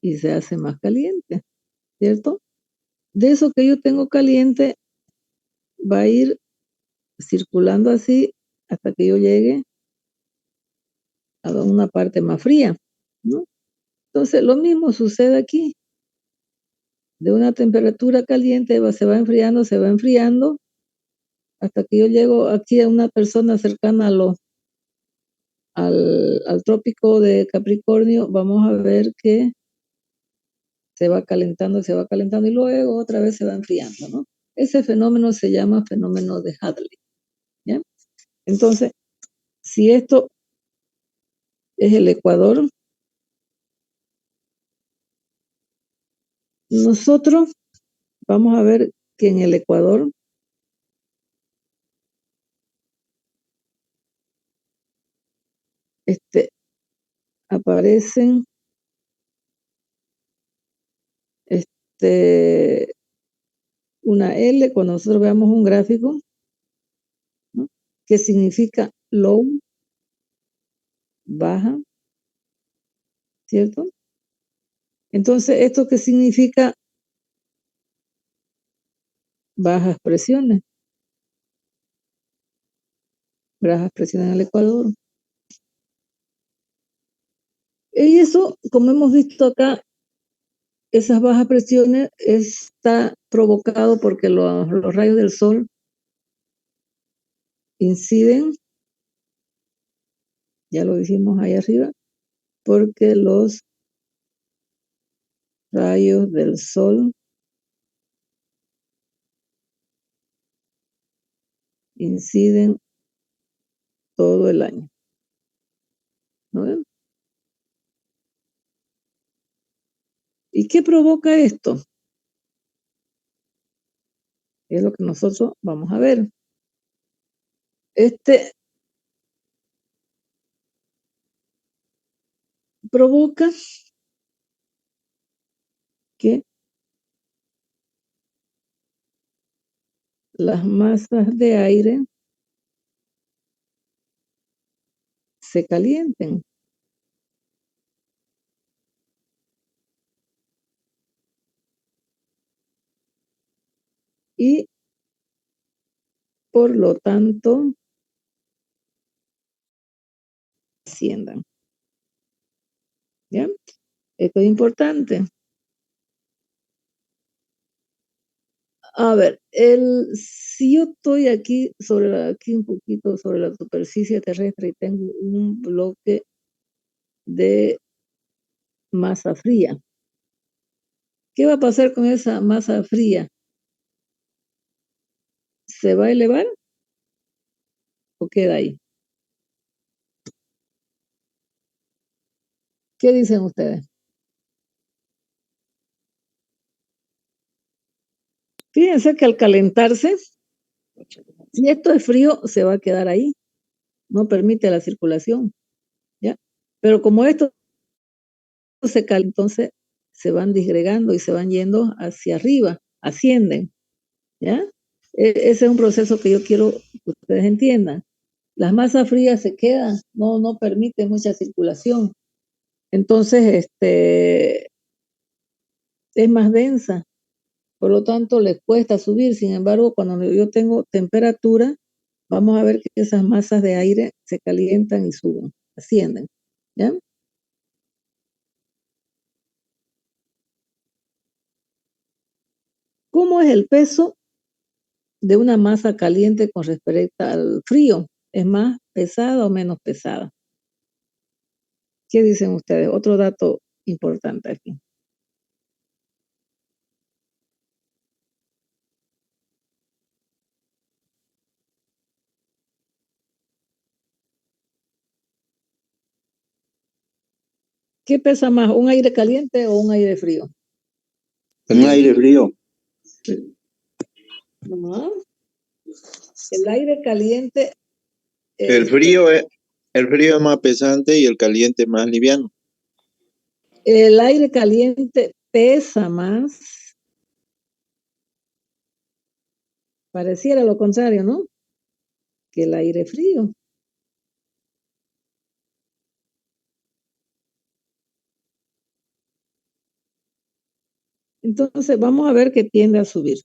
y se hace más caliente, ¿cierto? De eso que yo tengo caliente va a ir circulando así hasta que yo llegue a una parte más fría, ¿no? Entonces, lo mismo sucede aquí. De una temperatura caliente se va enfriando, hasta que yo llego aquí a una persona cercana al trópico de Capricornio. Vamos a ver que se va calentando y luego otra vez se va enfriando, ¿no? Ese fenómeno se llama fenómeno de Hadley, ¿ya? Entonces, si esto es el Ecuador, nosotros vamos a ver que en el Ecuador aparecen una L cuando nosotros veamos un gráfico, ¿no?, que significa low, baja, ¿cierto? Entonces, ¿esto qué significa? Bajas presiones en el Ecuador. Y eso, como hemos visto acá, esas bajas presiones está provocado porque los rayos del sol inciden, ya lo dijimos ahí arriba, porque los rayos del sol inciden todo el año, ¿no? ¿Y qué provoca esto? Es lo que nosotros vamos a ver. Provoca que las masas de aire se calienten. Y por lo tanto asciendan. ¿Ya? Esto es importante. A ver, si yo estoy aquí aquí un poquito sobre la superficie terrestre y tengo un bloque de masa fría, ¿qué va a pasar con esa masa fría? ¿Se va a elevar o queda ahí? ¿Qué dicen ustedes? Fíjense que al calentarse, si esto es frío, se va a quedar ahí. No permite la circulación, ¿ya? Pero como esto se calienta, entonces se van disgregando y se van yendo hacia arriba, ascienden, ¿ya? Ese es un proceso que yo quiero que ustedes entiendan. Las masas frías se quedan, no permite mucha circulación. Entonces, es más densa, por lo tanto les cuesta subir. Sin embargo, cuando yo tengo temperatura, vamos a ver que esas masas de aire se calientan y suben, ascienden, ¿ya? ¿Cómo es el peso de una masa caliente con respecto al frío? ¿Es más pesada o menos pesada? ¿Qué dicen ustedes? Otro dato importante aquí. ¿Qué pesa más, un aire caliente o un aire frío? Un aire frío. No. El aire caliente, El frío es más pesante y el caliente más liviano. el aire caliente pesa más. Pareciera lo contrario, ¿no? Que el aire frío. Entonces, vamos a ver que tiende a subir.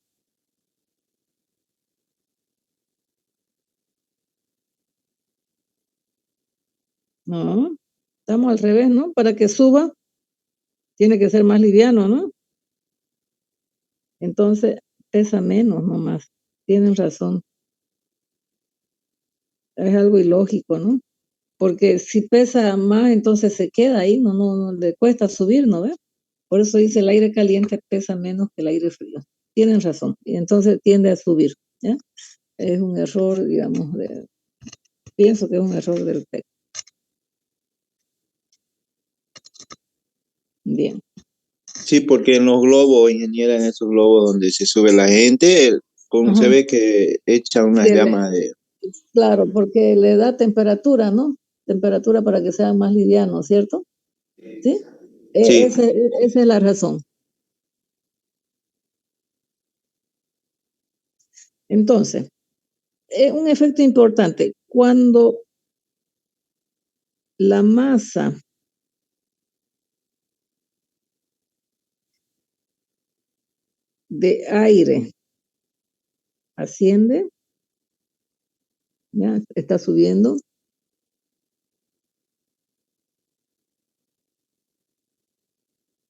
No, estamos al revés, ¿no? Para que suba, tiene que ser más liviano, ¿no? Entonces, pesa menos nomás. Tienen razón. Es algo ilógico, ¿no? Porque si pesa más, entonces se queda ahí, no le cuesta subir, ¿no ve? Por eso dice el aire caliente pesa menos que el aire frío. Tienen razón. Y entonces tiende a subir, ¿ya? Es un error, digamos, pienso que es un error del texto. Bien. Sí, porque en los globos, ingeniera, en esos globos donde se sube la gente, como se Ajá. ve que echa unas Sí, llamas de... claro, porque le da temperatura, ¿no? Temperatura para que sea más liviano, ¿cierto? ¿Sí? Sí, Esa es la razón. Entonces, un efecto importante, cuando la masa de aire asciende, ya está subiendo,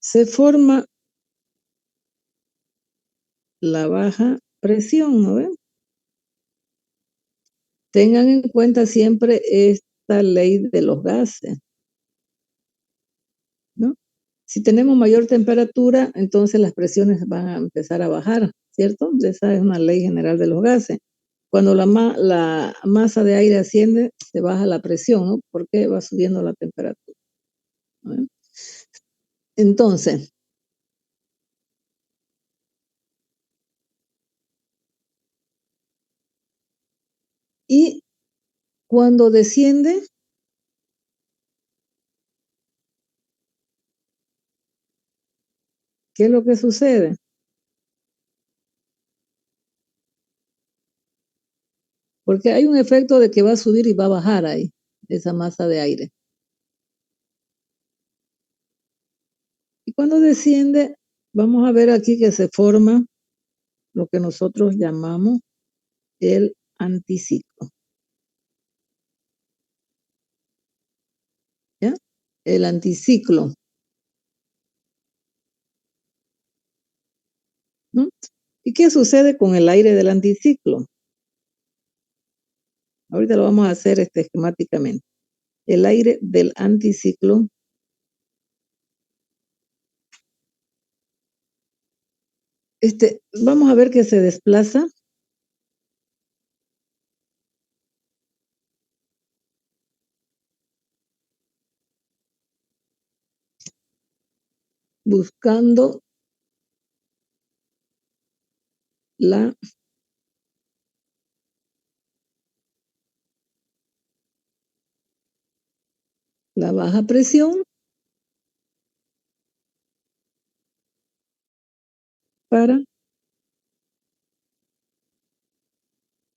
se forma la baja presión, ¿no ven? Tengan en cuenta siempre esta ley de los gases, ¿no? Si tenemos mayor temperatura, entonces las presiones van a empezar a bajar, ¿cierto? Esa es una ley general de los gases. Cuando la masa de aire asciende, se baja la presión, ¿no? Porque va subiendo la temperatura, ¿no? Entonces, y cuando desciende, ¿qué es lo que sucede? Porque hay un efecto de que va a subir y va a bajar ahí, esa masa de aire. Y cuando desciende, vamos a ver aquí que se forma lo que nosotros llamamos el anticiclo. ¿Ya? El anticiclo. ¿No? ¿Y qué sucede con el aire del anticiclo? Ahorita lo vamos a hacer esquemáticamente. El aire del anticiclo vamos a ver que se desplaza buscando la baja presión para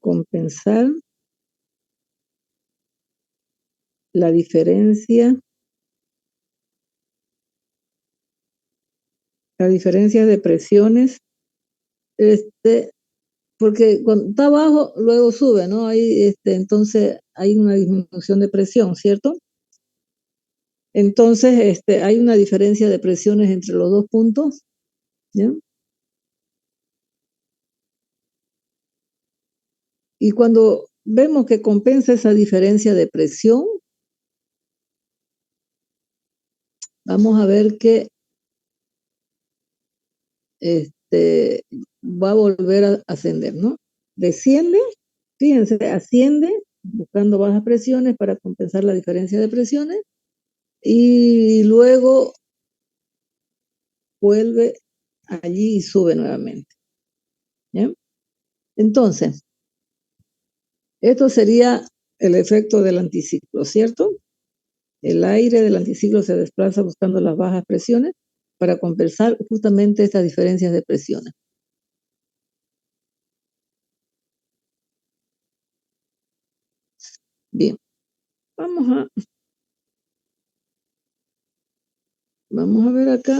compensar la diferencia de presiones, porque cuando está abajo, luego sube, ¿no? Ahí, entonces hay una disminución de presión, ¿cierto? Entonces, hay una diferencia de presiones entre los dos puntos, ¿ya? Y cuando vemos que compensa esa diferencia de presión, vamos a ver que va a volver a ascender, ¿no? Desciende, fíjense, asciende buscando bajas presiones para compensar la diferencia de presiones y luego vuelve allí y sube nuevamente. ¿Ya? Entonces, esto sería el efecto del anticiclo, ¿cierto? El aire del anticiclo se desplaza buscando las bajas presiones para compensar justamente estas diferencias de presiones. Bien, vamos a ver acá.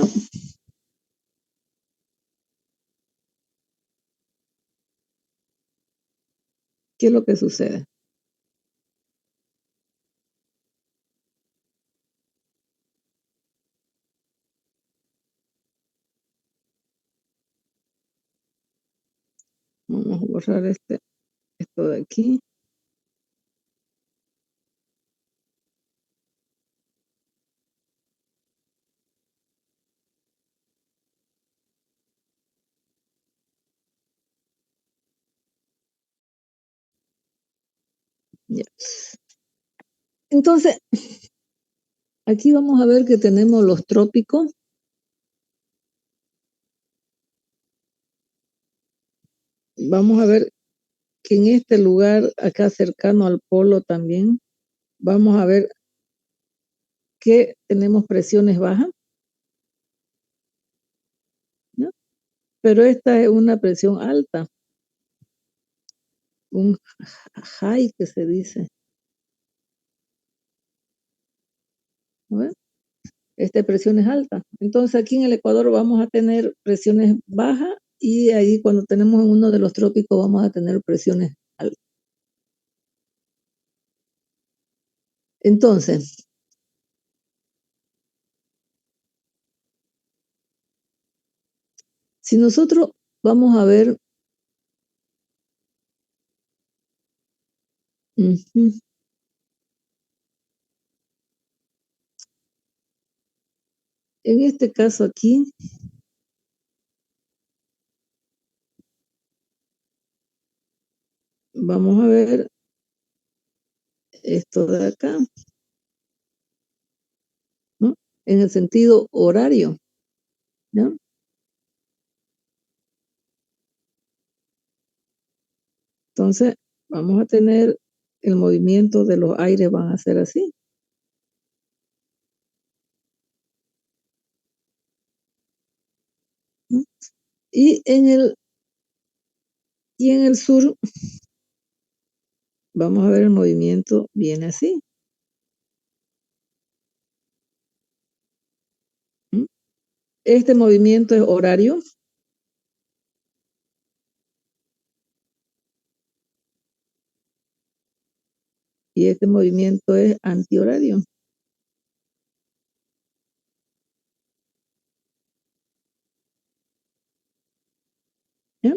¿Qué es lo que sucede? Vamos a borrar esto de aquí. Ya. Entonces, aquí vamos a ver que tenemos los trópicos. Vamos a ver que en este lugar, acá cercano al polo también, vamos a ver que tenemos presiones bajas, ¿no? Pero esta es una presión alta, un high que se dice. ¿No? Esta presión es alta. Entonces aquí en el Ecuador vamos a tener presiones bajas y ahí cuando tenemos en uno de los trópicos vamos a tener presiones altas. Entonces, si nosotros vamos a ver, en este caso aquí, vamos a ver esto de acá, ¿no? En el sentido horario, ¿no? Entonces, vamos a tener el movimiento de los aires van a ser así. ¿No? Y en el sur vamos a ver el movimiento viene así. ¿Mm? Este movimiento es horario. Y este movimiento es antihorario. ¿Ya?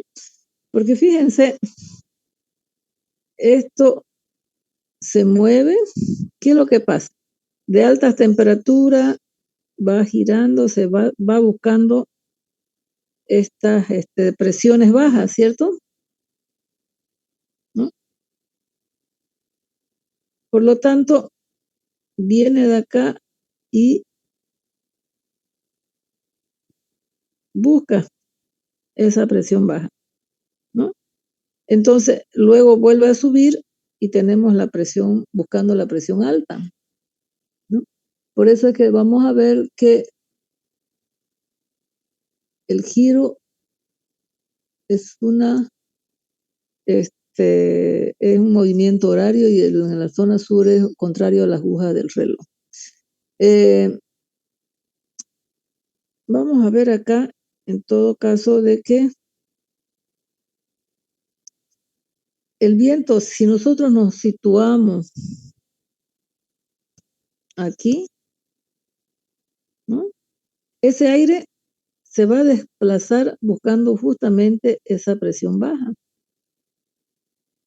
Porque fíjense, esto se mueve. ¿Qué es lo que pasa? De altas temperaturas va girando, se va buscando estas presiones bajas, ¿cierto? ¿No? Por lo tanto, viene de acá y busca esa presión baja, ¿no? Entonces, luego vuelve a subir y tenemos la presión, buscando la presión alta, ¿no? Por eso es que vamos a ver que el giro es es un movimiento horario y en la zona sur es contrario a la aguja del reloj. Vamos a ver acá, en todo caso, de que el viento, si nosotros nos situamos aquí, ¿no? Ese aire se va a desplazar buscando justamente esa presión baja,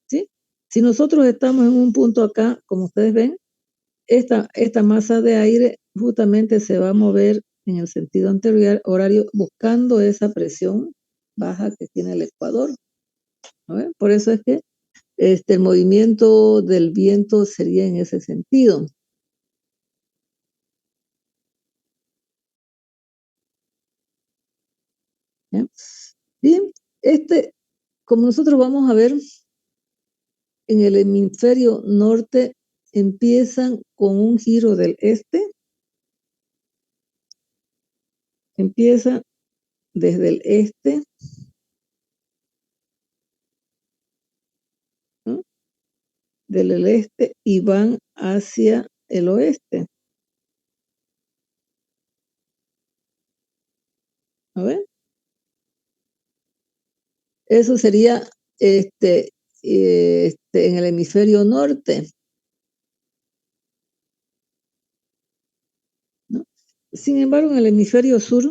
¿sí? Si nosotros estamos en un punto acá, como ustedes ven, esta masa de aire justamente se va a mover en el sentido anterior horario buscando esa presión baja que tiene el ecuador, ¿no? Por eso es que el movimiento del viento sería en ese sentido. ¿Ya? Bien, como nosotros vamos a ver, en el hemisferio norte empiezan con un giro del este, empieza desde el este, ¿no? Del este y van hacia el oeste. A ver, eso sería en el hemisferio norte, ¿no? Sin embargo, en el hemisferio sur,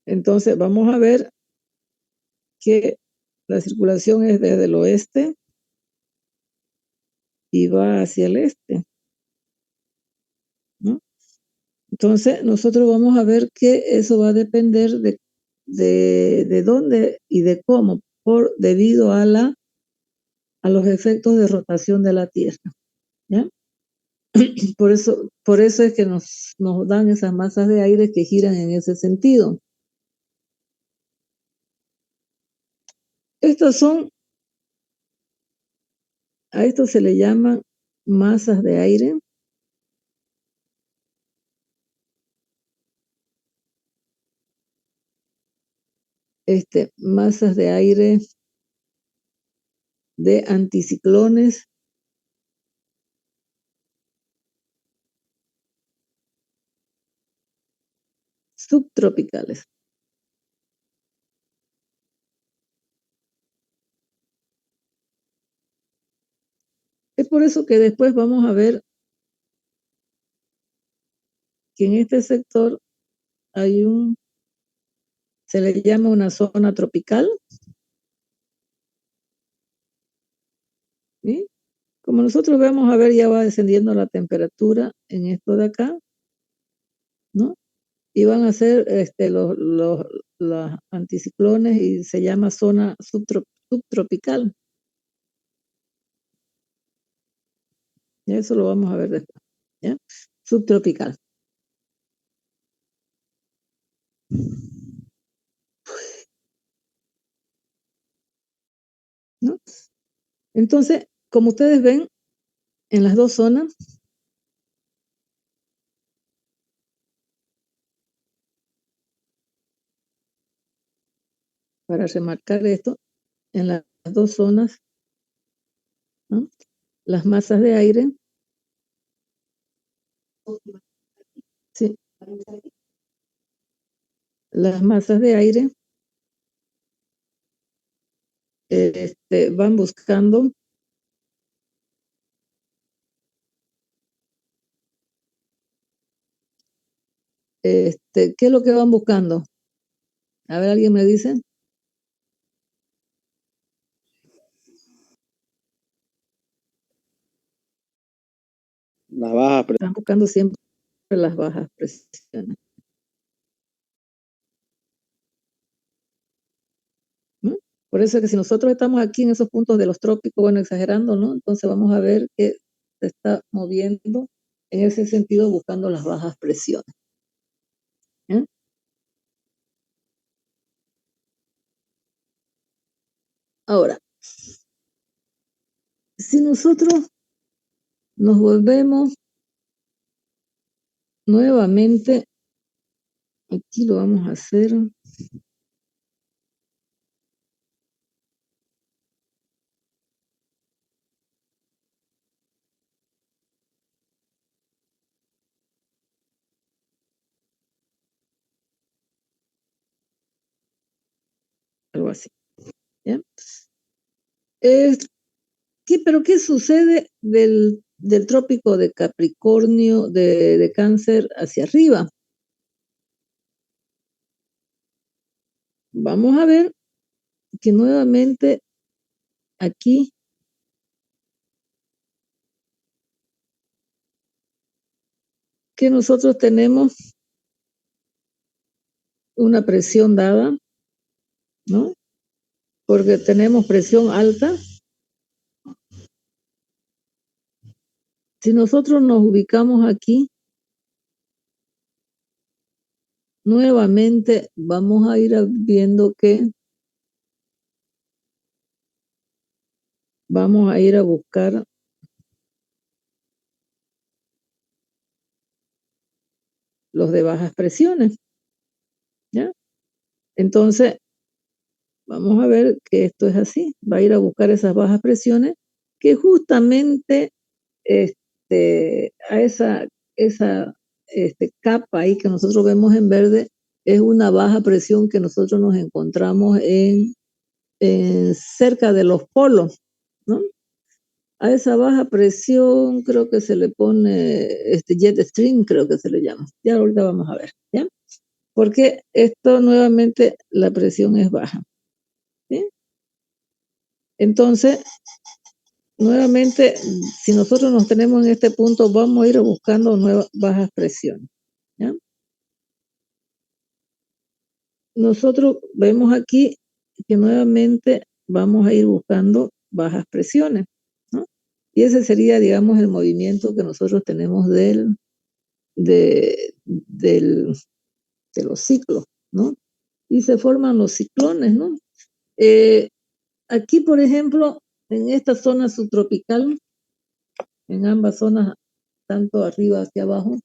entonces vamos a ver que la circulación es desde el oeste y va hacia el este, ¿no? Entonces, nosotros vamos a ver que eso va a depender de dónde y de cómo, debido a los efectos de rotación de la Tierra, ¿ya? Por eso es que nos dan esas masas de aire que giran en ese sentido. A esto se le llaman masas de aire. Masas de aire de anticiclones subtropicales. Es por eso que después vamos a ver que en este sector se le llama una zona tropical, ¿sí? Como nosotros vamos a ver, ya va descendiendo la temperatura en esto de acá, ¿no? Y van a ser los anticiclones y se llama zona subtropical. Y eso lo vamos a ver después, ¿ya? Subtropical. ¿No? Entonces, como ustedes ven, en las dos zonas, para remarcar esto, en las dos zonas, ¿no? Las masas de aire, sí, las masas de aire van buscando ¿qué es lo que van buscando? A ver, ¿alguien me dice? La baja presión. Están buscando siempre las bajas presiones. ¿No? Por eso es que si nosotros estamos aquí en esos puntos de los trópicos, bueno, exagerando, ¿no? Entonces vamos a ver que se está moviendo en ese sentido buscando las bajas presiones. ¿Eh? Ahora, si nosotros nos volvemos nuevamente, aquí lo vamos a hacer. Algo así. ¿Ya? ¿Pero qué sucede del trópico de Capricornio, de Cáncer hacia arriba? Vamos a ver que nuevamente aquí que nosotros tenemos una presión dada, ¿no? Porque tenemos presión alta. Si nosotros nos ubicamos aquí, nuevamente vamos a ir viendo que vamos a ir a buscar los de bajas presiones, ¿ya? Entonces, vamos a ver que esto es así, va a ir a buscar esas bajas presiones que justamente a esa capa ahí que nosotros vemos en verde es una baja presión que nosotros nos encontramos en cerca de los polos, ¿no? A esa baja presión creo que se le pone jet stream, creo que se le llama. Ya ahorita vamos a ver, ¿ya? Porque esto nuevamente la presión es baja, ¿sí? Entonces, nuevamente, si nosotros nos tenemos en este punto, vamos a ir buscando nuevas bajas presiones, ¿ya? Nosotros vemos aquí que nuevamente vamos a ir buscando bajas presiones, ¿no? Y ese sería, digamos, el movimiento que nosotros tenemos de los ciclos, ¿no? Y se forman los ciclones, ¿no? Aquí, por ejemplo, en esta zona subtropical, en ambas zonas, tanto arriba hacia abajo,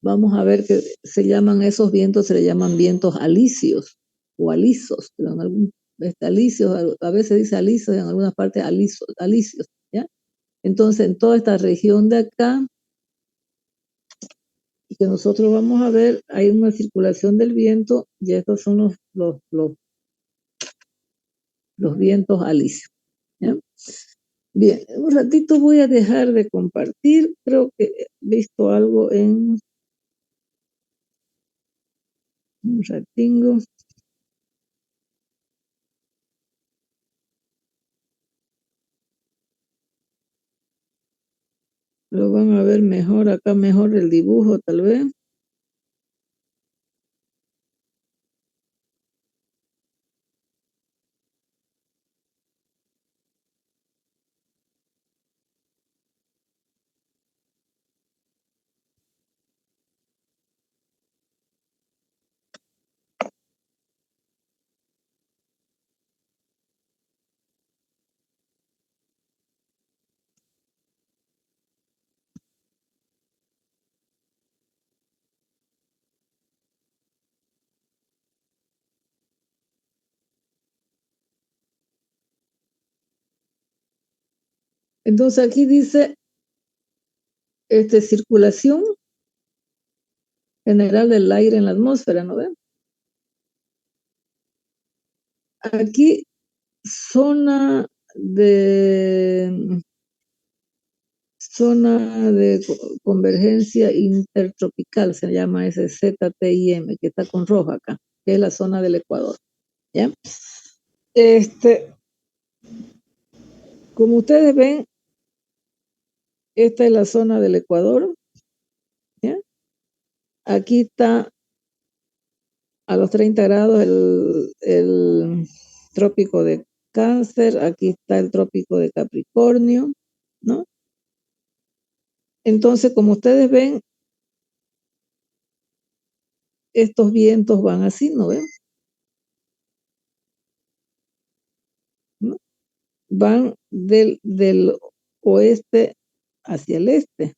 vamos a ver que esos vientos se le llaman vientos alisios o alisos, pero en algún alisios, a veces dice alisos y en algunas partes alisios, ¿ya? Entonces, en toda esta región de acá, que nosotros vamos a ver, hay una circulación del viento y estos son los vientos alisios, ¿ya? Bien, un ratito voy a dejar de compartir, creo que he visto algo en un ratingo. Lo van a ver mejor, acá mejor el dibujo tal vez. Entonces aquí dice circulación general del aire en la atmósfera, ¿no ven? Aquí zona de convergencia intertropical, se llama ese ZTIM, que está con rojo acá, que es la zona del Ecuador, ¿ya? Como ustedes ven, esta es la zona del Ecuador, ¿ya? Aquí está a los 30 grados el trópico de Cáncer, aquí está el trópico de Capricornio, ¿no? Entonces, como ustedes ven, estos vientos van así, ¿no ven? ¿No? Van del oeste hacia el este.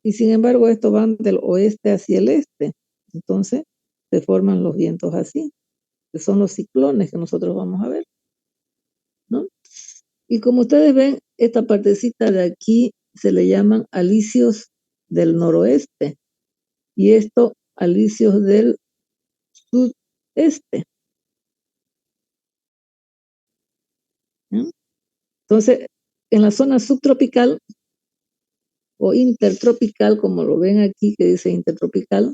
Y sin embargo, estos van del oeste hacia el este. Entonces, se forman los vientos así, que son los ciclones que nosotros vamos a ver, ¿no? Y como ustedes ven, esta partecita de aquí se le llaman alisios del noroeste y esto alisios del sudeste, ¿no? Entonces, en la zona subtropical o intertropical, como lo ven aquí que dice intertropical,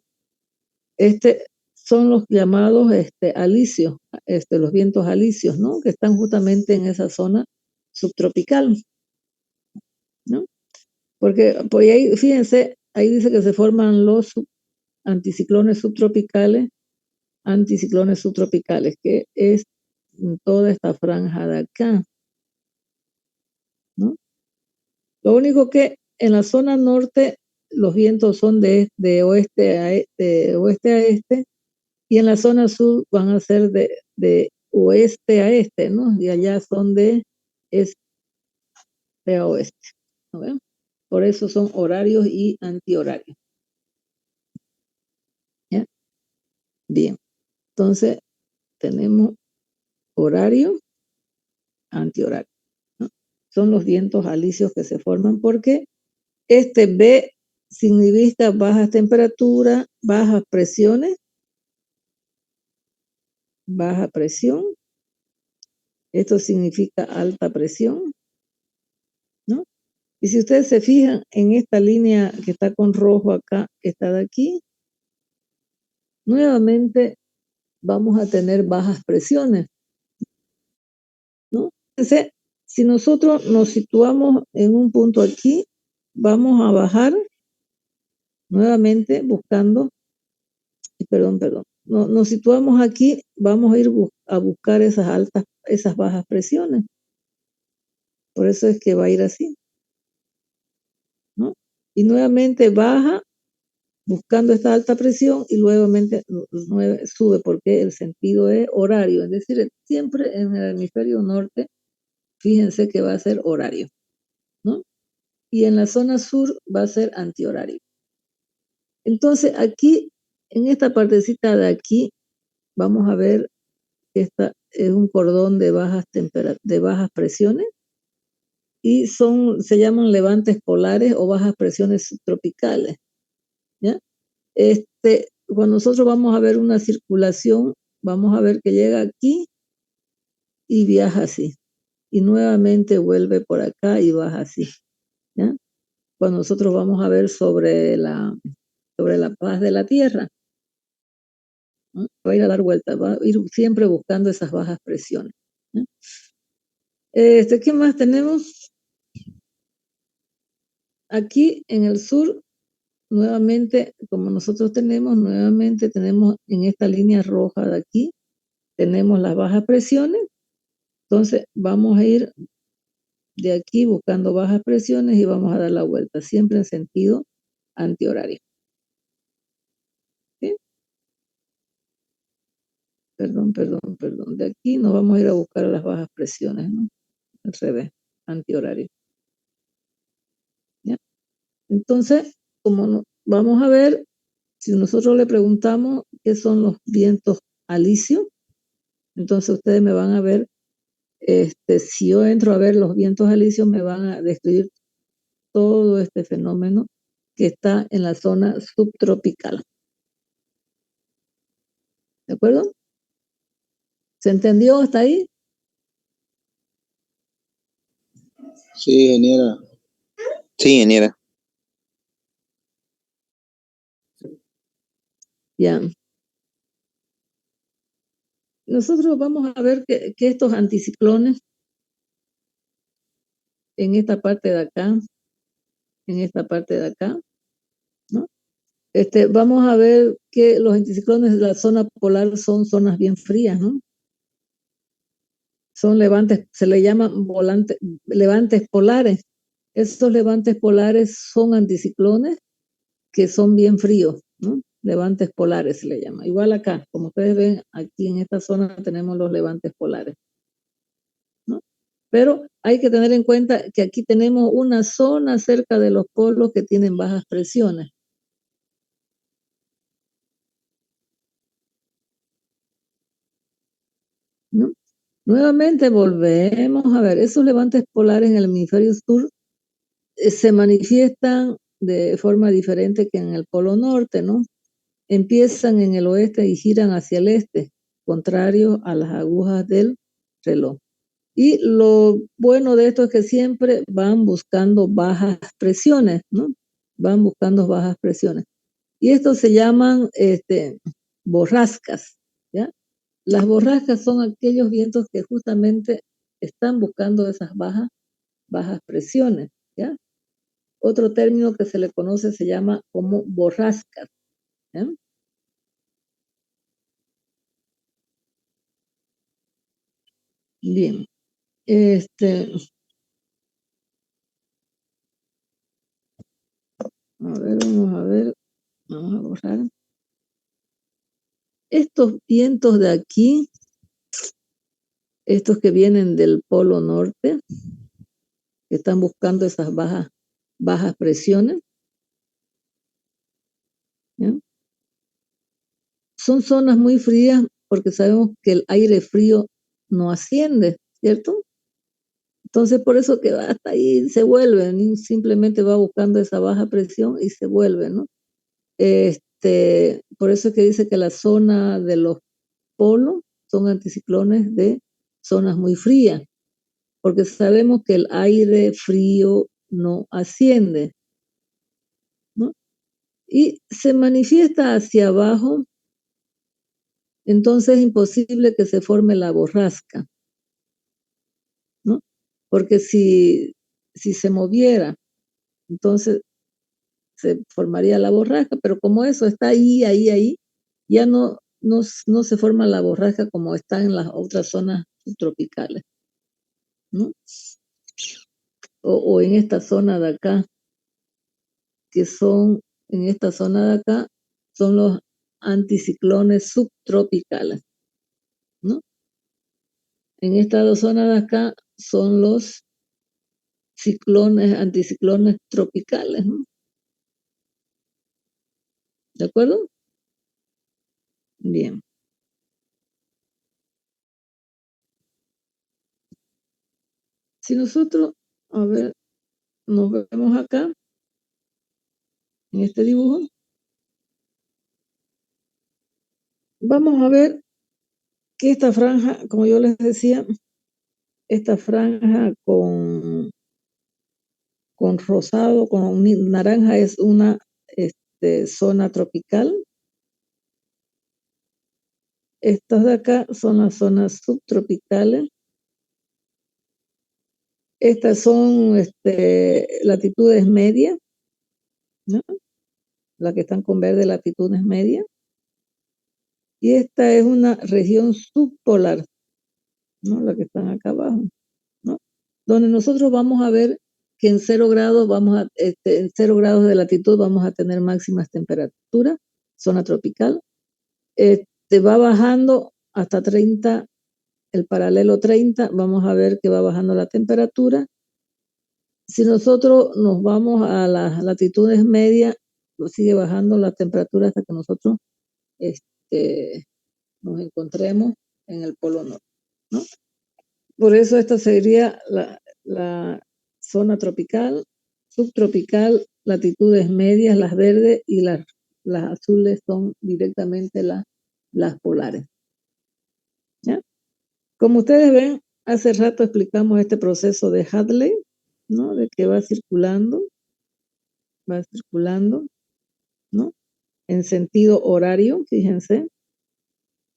son los llamados alisios, los vientos alisios, ¿no? Que están justamente en esa zona subtropical, ¿no? Porque por ahí, fíjense, ahí dice que se forman los anticiclones subtropicales, que es toda esta franja de acá, ¿no? Lo único que en la zona norte los vientos son de oeste a este, y en la zona sur van a ser de oeste a este, ¿no? Y allá son de este a oeste, ¿no ven? Por eso son horarios y antihorarios. ¿Ya? Bien, entonces tenemos horario, antihorario, ¿no? Son los vientos alisios que se forman porque B significa bajas temperaturas, bajas presiones, baja presión. Esto significa alta presión, ¿no? Y si ustedes se fijan en esta línea que está con rojo acá, que está de aquí, nuevamente vamos a tener bajas presiones, ¿no? Entonces, si nosotros nos situamos en un punto aquí, vamos a bajar nuevamente buscando, perdón, nos situamos aquí, vamos a ir a buscar esas bajas presiones. Por eso es que va a ir así, ¿no? Y nuevamente baja buscando esta alta presión y nuevamente sube porque el sentido es horario, es decir, siempre en el hemisferio norte, fíjense que va a ser horario, ¿no? Y en la zona sur va a ser antihorario. Entonces aquí, en esta partecita de aquí, vamos a ver que esta es un cordón de bajas presiones y se llaman levantes polares o bajas presiones subtropicales, ¿ya? Cuando nosotros vamos a ver una circulación, vamos a ver que llega aquí y viaja así. Y nuevamente vuelve por acá y baja así, ¿ya? Cuando nosotros vamos a ver sobre la faz de la Tierra, ¿no? Va a ir a dar vueltas, va a ir siempre buscando esas bajas presiones, ¿no? ¿Qué más tenemos? Aquí en el sur, nuevamente, como nosotros tenemos en esta línea roja de aquí, tenemos las bajas presiones. Entonces, vamos a ir de aquí buscando bajas presiones y vamos a dar la vuelta, siempre en sentido antihorario. ¿Sí? Perdón. De aquí nos vamos a ir a buscar las bajas presiones, ¿no? Al revés, antihorario. ¿Ya? Entonces, vamos a ver, si nosotros le preguntamos qué son los vientos alisios, entonces ustedes me van a ver Si yo entro a ver los vientos alisios, me van a describir todo este fenómeno que está en la zona subtropical. ¿De acuerdo? ¿Se entendió hasta ahí? Sí, ingeniera. Sí, ingeniera. Ya. Nosotros vamos a ver que estos anticiclones en esta parte de acá, ¿no? Vamos a ver que los anticiclones de la zona polar son zonas bien frías, ¿no? Son levantes, se le llaman levantes polares. Estos levantes polares son anticiclones que son bien fríos, ¿no? Levantes polares se le llama. Igual acá, como ustedes ven, aquí en esta zona tenemos los levantes polares, ¿no? Pero hay que tener en cuenta que aquí tenemos una zona cerca de los polos que tienen bajas presiones. ¿No? Nuevamente volvemos a ver, esos levantes polares en el hemisferio sur se manifiestan de forma diferente que en el polo norte, ¿no? Empiezan en el oeste y giran hacia el este, contrario a las agujas del reloj. Y lo bueno de esto es que siempre van buscando bajas presiones, ¿no? Van buscando bajas presiones. Y estos se llaman borrascas, ¿ya? Las borrascas son aquellos vientos que justamente están buscando esas bajas presiones, ¿ya? Otro término que se le conoce se llama como borrascas, ¿ya? Bien, vamos a borrar. Estos vientos de aquí, estos que vienen del polo norte, que están buscando esas bajas presiones, ¿ya? Son zonas muy frías porque sabemos que el aire frío no asciende, ¿cierto? Entonces por eso que va hasta ahí se vuelve, ¿no? Simplemente va buscando esa baja presión y se vuelve, ¿no? Por eso es que dice que la zona de los polos son anticiclones de zonas muy frías, porque sabemos que el aire frío no asciende, ¿no? Y se manifiesta hacia abajo, entonces es imposible que se forme la borrasca, ¿no? Porque si se moviera, entonces se formaría la borrasca, pero como eso está ahí, ya no se forma la borrasca como está en las otras zonas subtropicales, ¿no? O en esta zona de acá, en esta zona de acá, son los anticiclones subtropicales, ¿no? En esta zona de acá son los anticiclones tropicales, ¿no? ¿De acuerdo? Bien. Si nosotros, a ver, nos vemos acá, en este dibujo, vamos a ver que esta franja, como yo les decía, esta franja con rosado, con naranja es una zona tropical. Estas de acá son las zonas subtropicales. Estas son latitudes medias, ¿no? Las que están con verde, latitudes medias. Y esta es una región subpolar, ¿no? La que están acá abajo, ¿no? Donde nosotros vamos a ver que en 0 grados en 0 grados de latitud vamos a tener máximas temperaturas, zona tropical. Va bajando hasta 30, el paralelo 30, vamos a ver que va bajando la temperatura. Si nosotros nos vamos a las latitudes medias, sigue bajando la temperatura hasta que nosotros nos encontremos en el polo norte, ¿no? Por eso esta sería la zona tropical, subtropical, latitudes medias, las verdes, y las azules son directamente las polares. ¿Ya? Como ustedes ven, hace rato explicamos este proceso de Hadley, ¿no? De que va circulando, ¿no? En sentido horario, fíjense,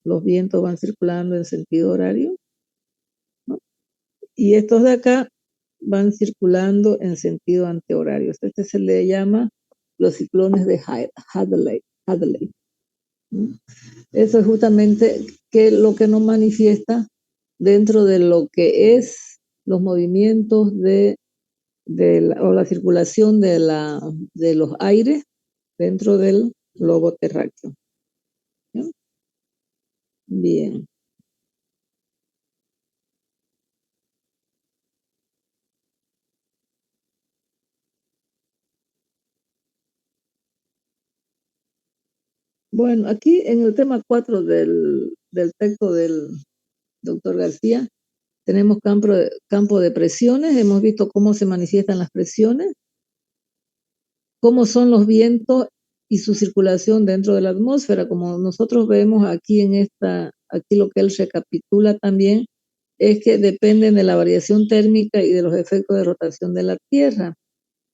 los vientos van circulando en sentido horario, ¿no? Y estos de acá van circulando en sentido antihorario. Este se le llama los ciclones de Hadley. ¿No? Eso es justamente lo que nos manifiesta dentro de lo que es los movimientos o la circulación de los aires dentro del globo terráqueo. ¿No? Bien. Bueno, aquí en el tema 4 del texto del doctor García, tenemos campo de presiones. Hemos visto cómo se manifiestan las presiones, cómo son los vientos y su circulación dentro de la atmósfera. Como nosotros vemos aquí aquí lo que él recapitula también es que dependen de la variación térmica y de los efectos de rotación de la Tierra.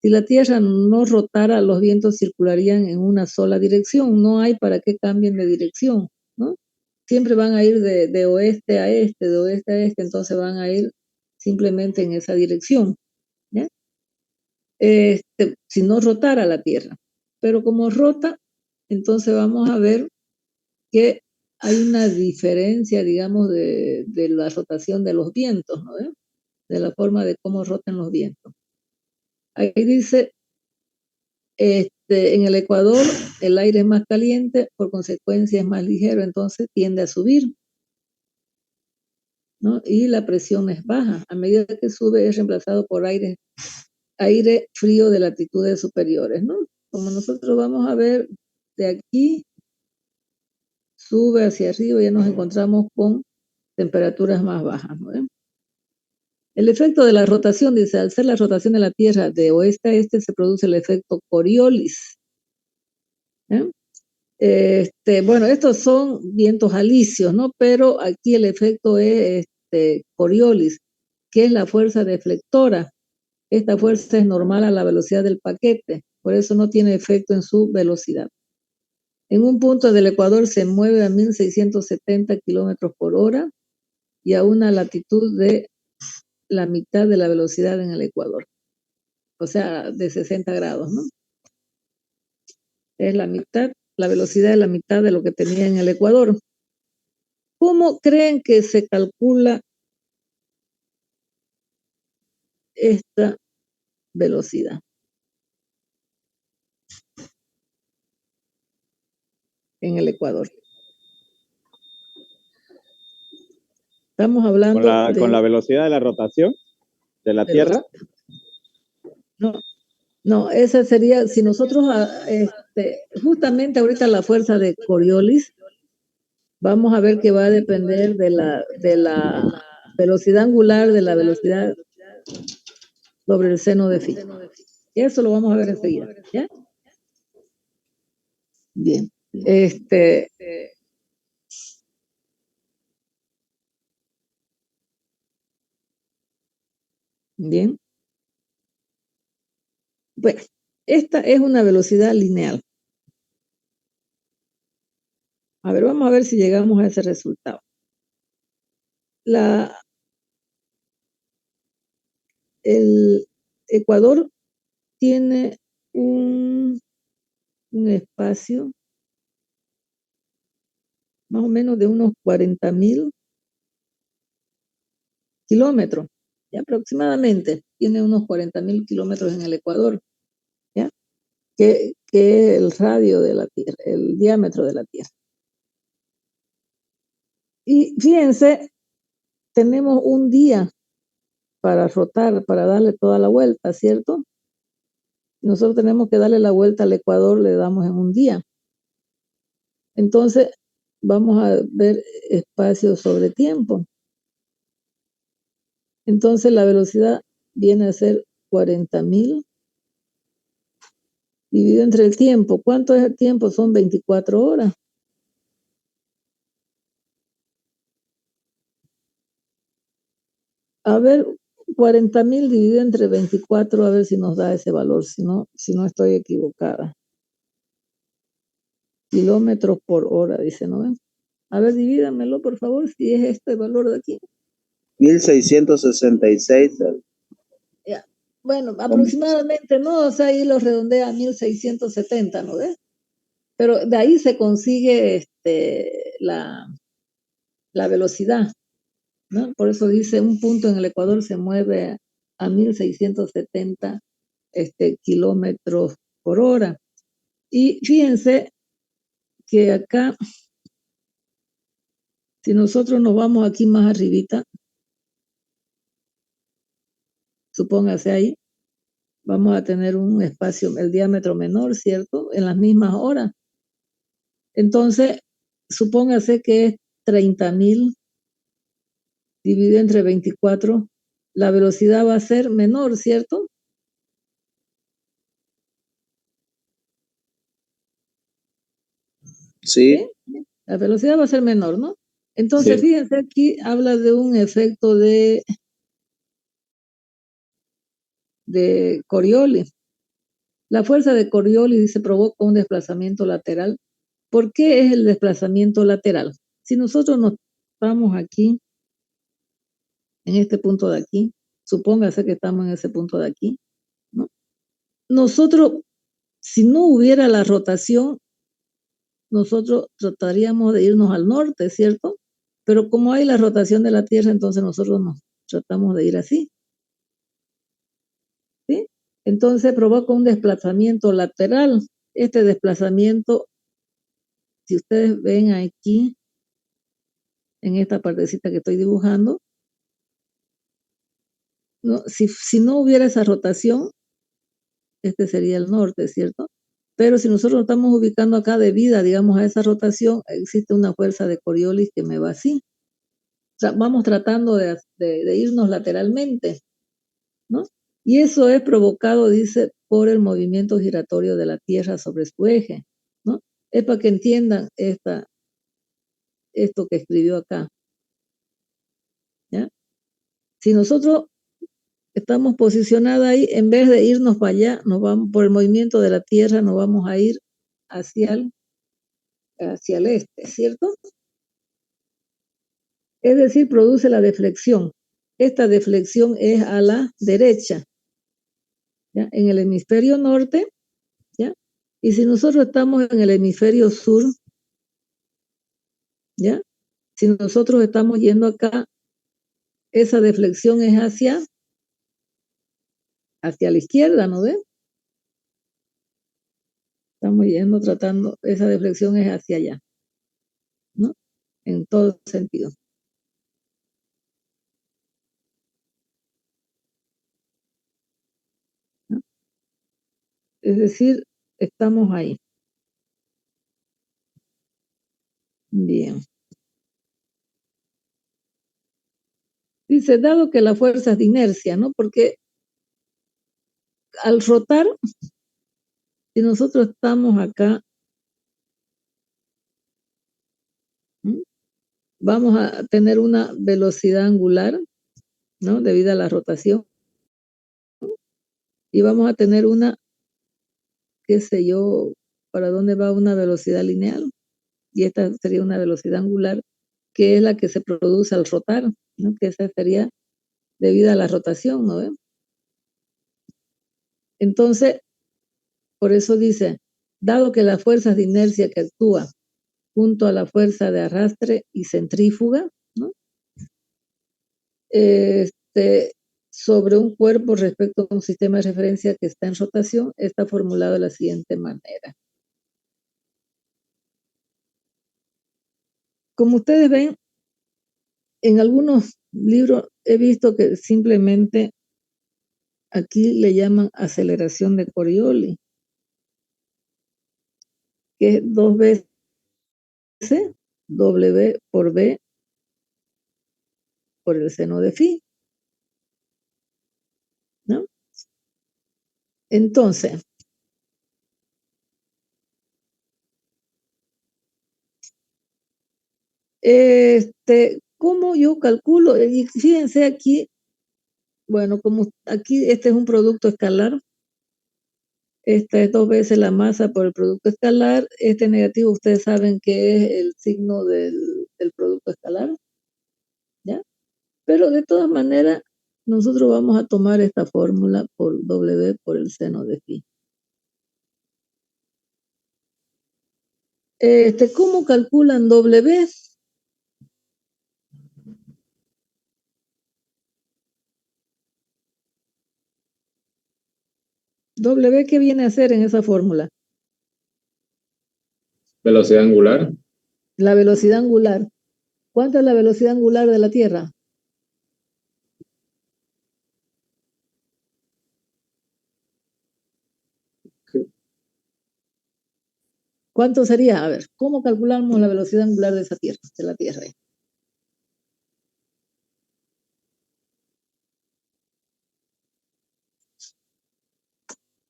Si la Tierra no rotara, los vientos circularían en una sola dirección. No hay para qué cambien de dirección, ¿no? Siempre van a ir de oeste a este, de oeste a este, entonces van a ir simplemente en esa dirección, ¿ya? Si no rotara la Tierra. Pero como rota, entonces vamos a ver que hay una diferencia, digamos, de la rotación de los vientos, ¿no? De la forma de cómo rotan los vientos. Ahí dice, en el Ecuador el aire es más caliente, por consecuencia es más ligero, entonces tiende a subir, ¿no? Y la presión es baja. A medida que sube es reemplazado por aire frío de latitudes superiores, ¿no? Como nosotros vamos a ver de aquí, sube hacia arriba y ya nos encontramos con temperaturas más bajas, ¿no? El efecto de la rotación, dice, al ser la rotación de la Tierra de oeste a este, se produce el efecto Coriolis. Bueno, estos son vientos alisios, ¿no? Pero aquí el efecto es Coriolis, que es la fuerza deflectora. Esta fuerza es normal a la velocidad del paquete, por eso no tiene efecto en su velocidad. En un punto del Ecuador se mueve a 1670 kilómetros por hora y a una latitud de la mitad de la velocidad en el Ecuador, o sea, de 60 grados, ¿no? Es la mitad, la velocidad de la mitad de lo que tenía en el Ecuador. ¿Cómo creen que se calcula esta velocidad? En el Ecuador. Estamos hablando con la velocidad de la rotación de la Tierra. No, esa sería, si nosotros, justamente ahorita la fuerza de Coriolis, vamos a ver que va a depender de la velocidad angular, de la velocidad sobre el seno de phi. Eso lo vamos a ver enseguida, ¿ya? Bien. Bien. Bueno, esta es una velocidad lineal. A ver, vamos a ver si llegamos a ese resultado. El Ecuador tiene un espacio más o menos de unos 40.000 kilómetros, ¿ya? Aproximadamente tiene unos 40.000 kilómetros en el Ecuador, ¿ya? Que es el radio de la Tierra, el diámetro de la Tierra. Y fíjense, tenemos un día para rotar, para darle toda la vuelta, ¿cierto? Nosotros tenemos que darle la vuelta al Ecuador, le damos en un día. Entonces, vamos a ver espacio sobre tiempo. Entonces la velocidad viene a ser 40.000 dividido entre el tiempo. ¿Cuánto es el tiempo? Son 24 horas. A ver, 40.000 dividido entre 24, a ver si nos da ese valor, si no estoy equivocada. Kilómetros por hora, dice, ¿no? A ver, divídamelo, por favor, si es este valor de aquí. 1666. Ya. Bueno, aproximadamente, ¿no? O sea, ahí lo redondea a 1670, ¿no ves? Pero de ahí se consigue la velocidad, ¿no? Por eso dice, un punto en el Ecuador se mueve a 1670 kilómetros por hora. Y fíjense que acá, si nosotros nos vamos aquí más arribita, supóngase ahí, vamos a tener un espacio, el diámetro menor, ¿cierto? En las mismas horas. Entonces, supóngase que es 30.000 dividido entre 24, la velocidad va a ser menor, ¿cierto? Sí. La velocidad va a ser menor, ¿no? Entonces, Sí. fíjense aquí, habla de un efecto de Coriolis. La fuerza de Coriolis, dice, provoca un desplazamiento lateral. ¿Por qué es el desplazamiento lateral? Si nosotros nos estamos aquí, en este punto de aquí, supóngase que estamos en ese punto de aquí, ¿no? Nosotros, si no hubiera la rotación, nosotros trataríamos de irnos al norte, ¿cierto? Pero como hay la rotación de la Tierra, entonces nosotros nos tratamos de ir así, ¿sí? Entonces provoca un desplazamiento lateral. Este desplazamiento, si ustedes ven aquí, en esta partecita que estoy dibujando, ¿no? Si no hubiera esa rotación, este sería el norte, ¿cierto? Pero si nosotros nos estamos ubicando acá debido, digamos, a esa rotación, existe una fuerza de Coriolis que me va así. O sea, vamos tratando de irnos lateralmente, ¿no? Y eso es provocado, dice, por el movimiento giratorio de la Tierra sobre su eje, ¿no? Es para que entiendan esto que escribió acá, ¿ya? Si nosotros estamos posicionados ahí, en vez de irnos para allá, nos vamos por el movimiento de la Tierra, nos vamos a ir hacia el este, ¿cierto? Es decir, produce la deflexión. Esta deflexión es a la derecha, ¿ya? En el hemisferio norte, ¿ya? Y si nosotros estamos en el hemisferio sur, ¿ya? Si nosotros estamos yendo acá, esa deflexión es hacia la izquierda, ¿no ves? Estamos yendo, tratando, esa deflexión es hacia allá, ¿no? En todo sentido. ¿No? Es decir, estamos ahí. Bien. Dice, dado que la fuerza es de inercia, ¿no? Porque al rotar, si nosotros estamos acá, ¿sí? Vamos a tener una velocidad angular, ¿no? Debido a la rotación. Y vamos a tener una, qué sé yo, para dónde va una velocidad lineal. Y esta sería una velocidad angular, que es la que se produce al rotar, ¿no? Que esa sería debido a la rotación, ¿no? Entonces, por eso dice, dado que las fuerzas de inercia que actúa junto a la fuerza de arrastre y centrífuga, ¿no? Sobre un cuerpo respecto a un sistema de referencia que está en rotación, está formulado de la siguiente manera. Como ustedes ven, en algunos libros he visto que simplemente aquí le llaman aceleración de Coriolis, que es 2 veces W por B por el seno de phi. Entonces, ¿cómo yo calculo? Y fíjense aquí, bueno, como aquí este es un producto escalar, esta es 2 veces la masa por el producto escalar, este negativo ustedes saben que es el signo del producto escalar, ¿ya? Pero de todas maneras, nosotros vamos a tomar esta fórmula por W por el seno de phi. ¿Cómo calculan W? W, ¿qué viene a hacer en esa fórmula? Velocidad angular. La velocidad angular. ¿Cuánto es la velocidad angular de la Tierra? ¿Cuánto sería? A ver, ¿cómo calculamos la velocidad angular de esa Tierra, de la Tierra?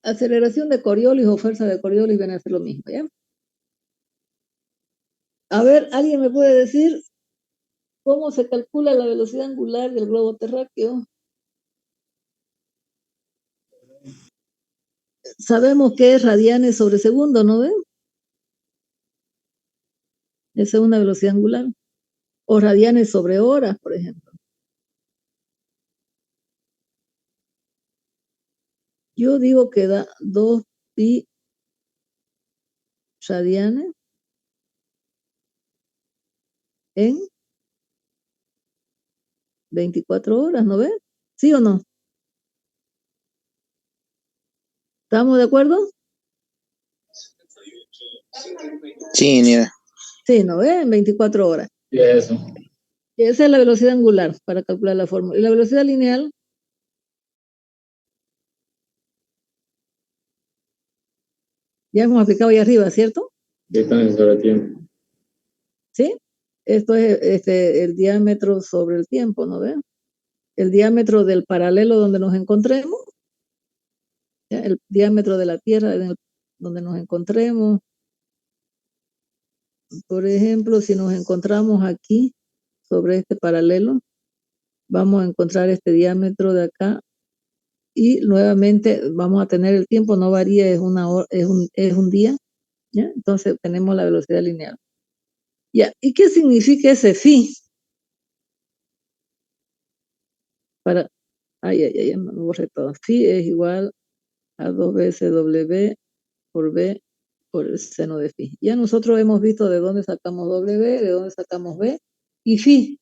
Aceleración de Coriolis o fuerza de Coriolis viene a ser lo mismo, ¿ya? A ver, ¿alguien me puede decir cómo se calcula la velocidad angular del globo terráqueo? Sabemos que es radianes sobre segundo, ¿no ven? Esa es una velocidad angular. O radianes sobre horas, por ejemplo. Yo digo que da 2 pi radianes en 24 horas, ¿no ven? ¿Sí o no? ¿Estamos de acuerdo? Sí, mira. Sí, ¿no ven? En 24 horas. Y eso. Esa es la velocidad angular para calcular la fórmula. Y la velocidad lineal, ya hemos aplicado ahí arriba, ¿cierto? Distancia sobre tiempo. ¿Sí? Esto es el diámetro sobre el tiempo, ¿no ven? El diámetro del paralelo donde nos encontremos, ¿ya? El diámetro de la Tierra donde nos encontremos. Por ejemplo, si nos encontramos aquí sobre este paralelo, vamos a encontrar este diámetro de acá y nuevamente vamos a tener el tiempo, no varía, es un día, ¿ya? Entonces tenemos la velocidad lineal. Ya, ¿y qué significa ese phi? Ya me borré todo. Phi es igual a 2 veces W por B por el seno de phi. Ya nosotros hemos visto de dónde sacamos W, de dónde sacamos B y phi.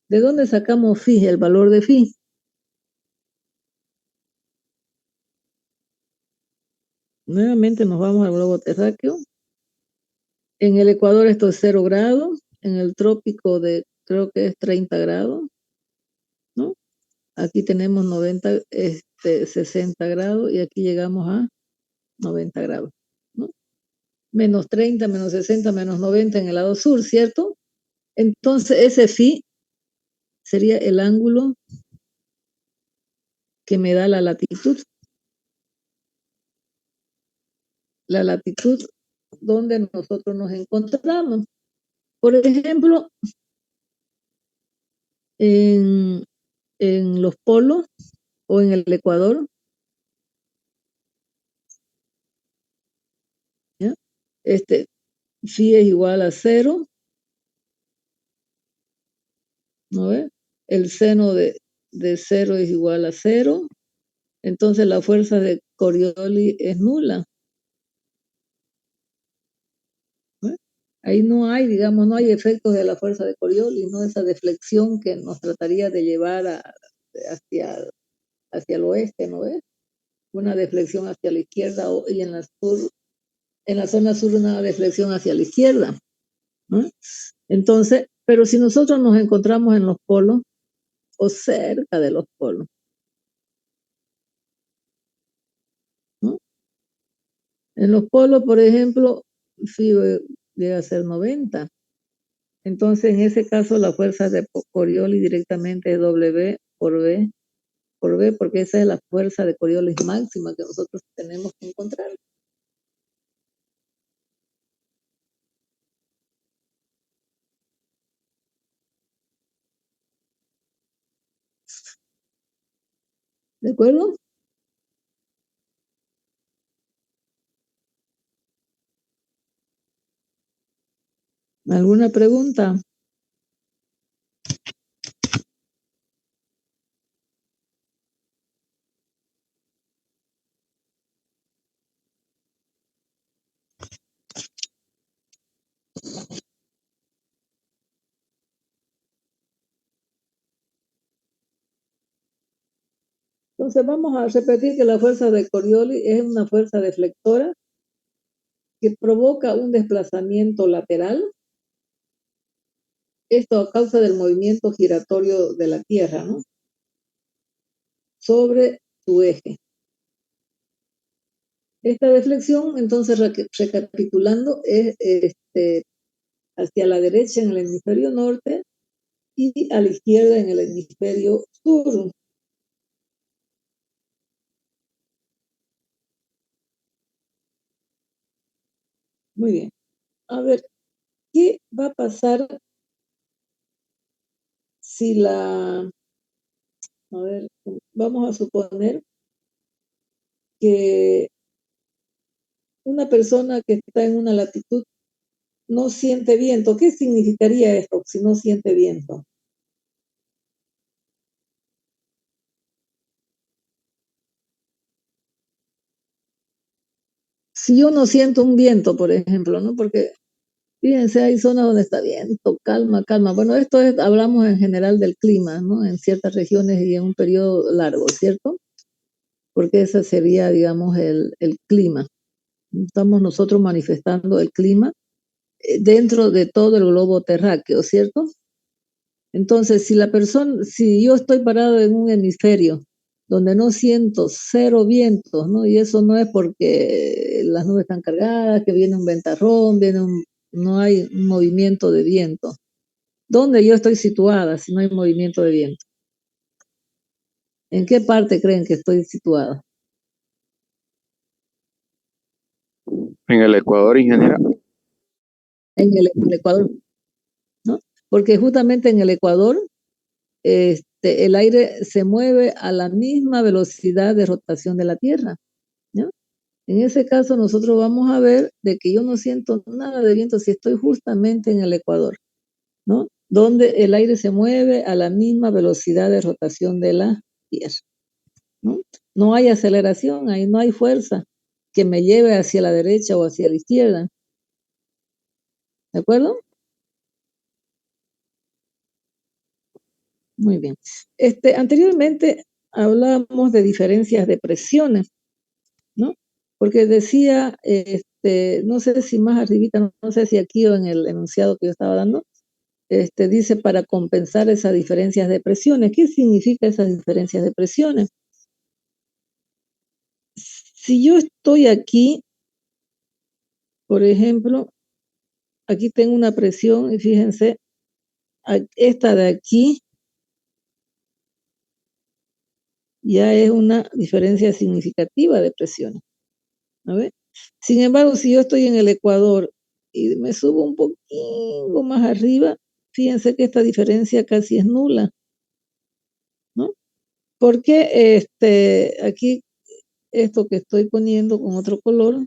¿De dónde sacamos phi? El valor de phi. Nuevamente nos vamos al globo terráqueo. En el Ecuador esto es 0 grados, en el trópico creo que es 30 grados, ¿no? Aquí tenemos 60 grados y aquí llegamos a 90 grados, ¿no? Menos 30, menos 60, menos 90 en el lado sur, ¿cierto? Entonces ese phi sería el ángulo que me da la latitud. La latitud donde nosotros nos encontramos. Por ejemplo, en los polos o en el Ecuador, ¿ya? Phi es igual a 0, ¿no ves? El seno de 0 es igual a 0, entonces la fuerza de Coriolis es nula. ¿No? Ahí no hay, digamos, no hay efectos de la fuerza de Coriolis, no esa deflexión que nos trataría de llevar hacia el oeste, ¿no ves? Una deflexión hacia la izquierda y en la zona sur una deflexión hacia la izquierda, ¿no? Entonces, pero si nosotros nos encontramos en los polos o cerca de los polos, ¿no? En los polos, por ejemplo, phi llega a ser 90. Entonces, en ese caso, la fuerza de Coriolis directamente es W por B por B, porque esa es la fuerza de Coriolis máxima que nosotros tenemos que encontrar. ¿De acuerdo? ¿Alguna pregunta? Entonces vamos a repetir que la fuerza de Coriolis es una fuerza deflectora que provoca un desplazamiento lateral. Esto a causa del movimiento giratorio de la Tierra, ¿no? Sobre su eje. Esta deflexión, entonces, recapitulando, es hacia la derecha en el hemisferio norte y a la izquierda en el hemisferio sur. Muy bien. A ver, ¿qué va a pasar si a ver, vamos a suponer que una persona que está en una latitud no siente viento? ¿Qué significaría esto si no siente viento? Si yo no siento un viento, por ejemplo, ¿no? Porque fíjense, hay zonas donde está viento, calma, calma. Bueno, hablamos en general del clima, ¿no? En ciertas regiones y en un periodo largo, ¿cierto? Porque ese sería, digamos, el clima. Estamos nosotros manifestando el clima dentro de todo el globo terráqueo, ¿cierto? Entonces, si yo estoy parado en un hemisferio donde no siento cero vientos, ¿no? Y eso no es porque las nubes están cargadas, que viene un ventarrón, no hay un movimiento de viento. ¿Dónde yo estoy situada si no hay movimiento de viento? ¿En qué parte creen que estoy situada? En el Ecuador, ingeniera. En el Ecuador, ¿no? Porque justamente en el Ecuador el aire se mueve a la misma velocidad de rotación de la Tierra, ¿no? En ese caso nosotros vamos a ver de que yo no siento nada de viento si estoy justamente en el Ecuador, ¿no? Donde el aire se mueve a la misma velocidad de rotación de la Tierra, ¿no? No hay aceleración, ahí no hay fuerza que me lleve hacia la derecha o hacia la izquierda. ¿De acuerdo? Muy bien. Anteriormente hablábamos de diferencias de presiones, ¿no? Porque decía, no sé si más arribita, no sé si aquí o en el enunciado que yo estaba dando, dice para compensar esas diferencias de presiones. ¿Qué significa esas diferencias de presiones? Si yo estoy aquí, por ejemplo, aquí tengo una presión y fíjense, esta de aquí ya es una diferencia significativa de presiones. ¿A ver? Sin embargo, si yo estoy en el Ecuador y me subo un poquito más arriba, fíjense que esta diferencia casi es nula, ¿no? Porque aquí esto que estoy poniendo con otro color,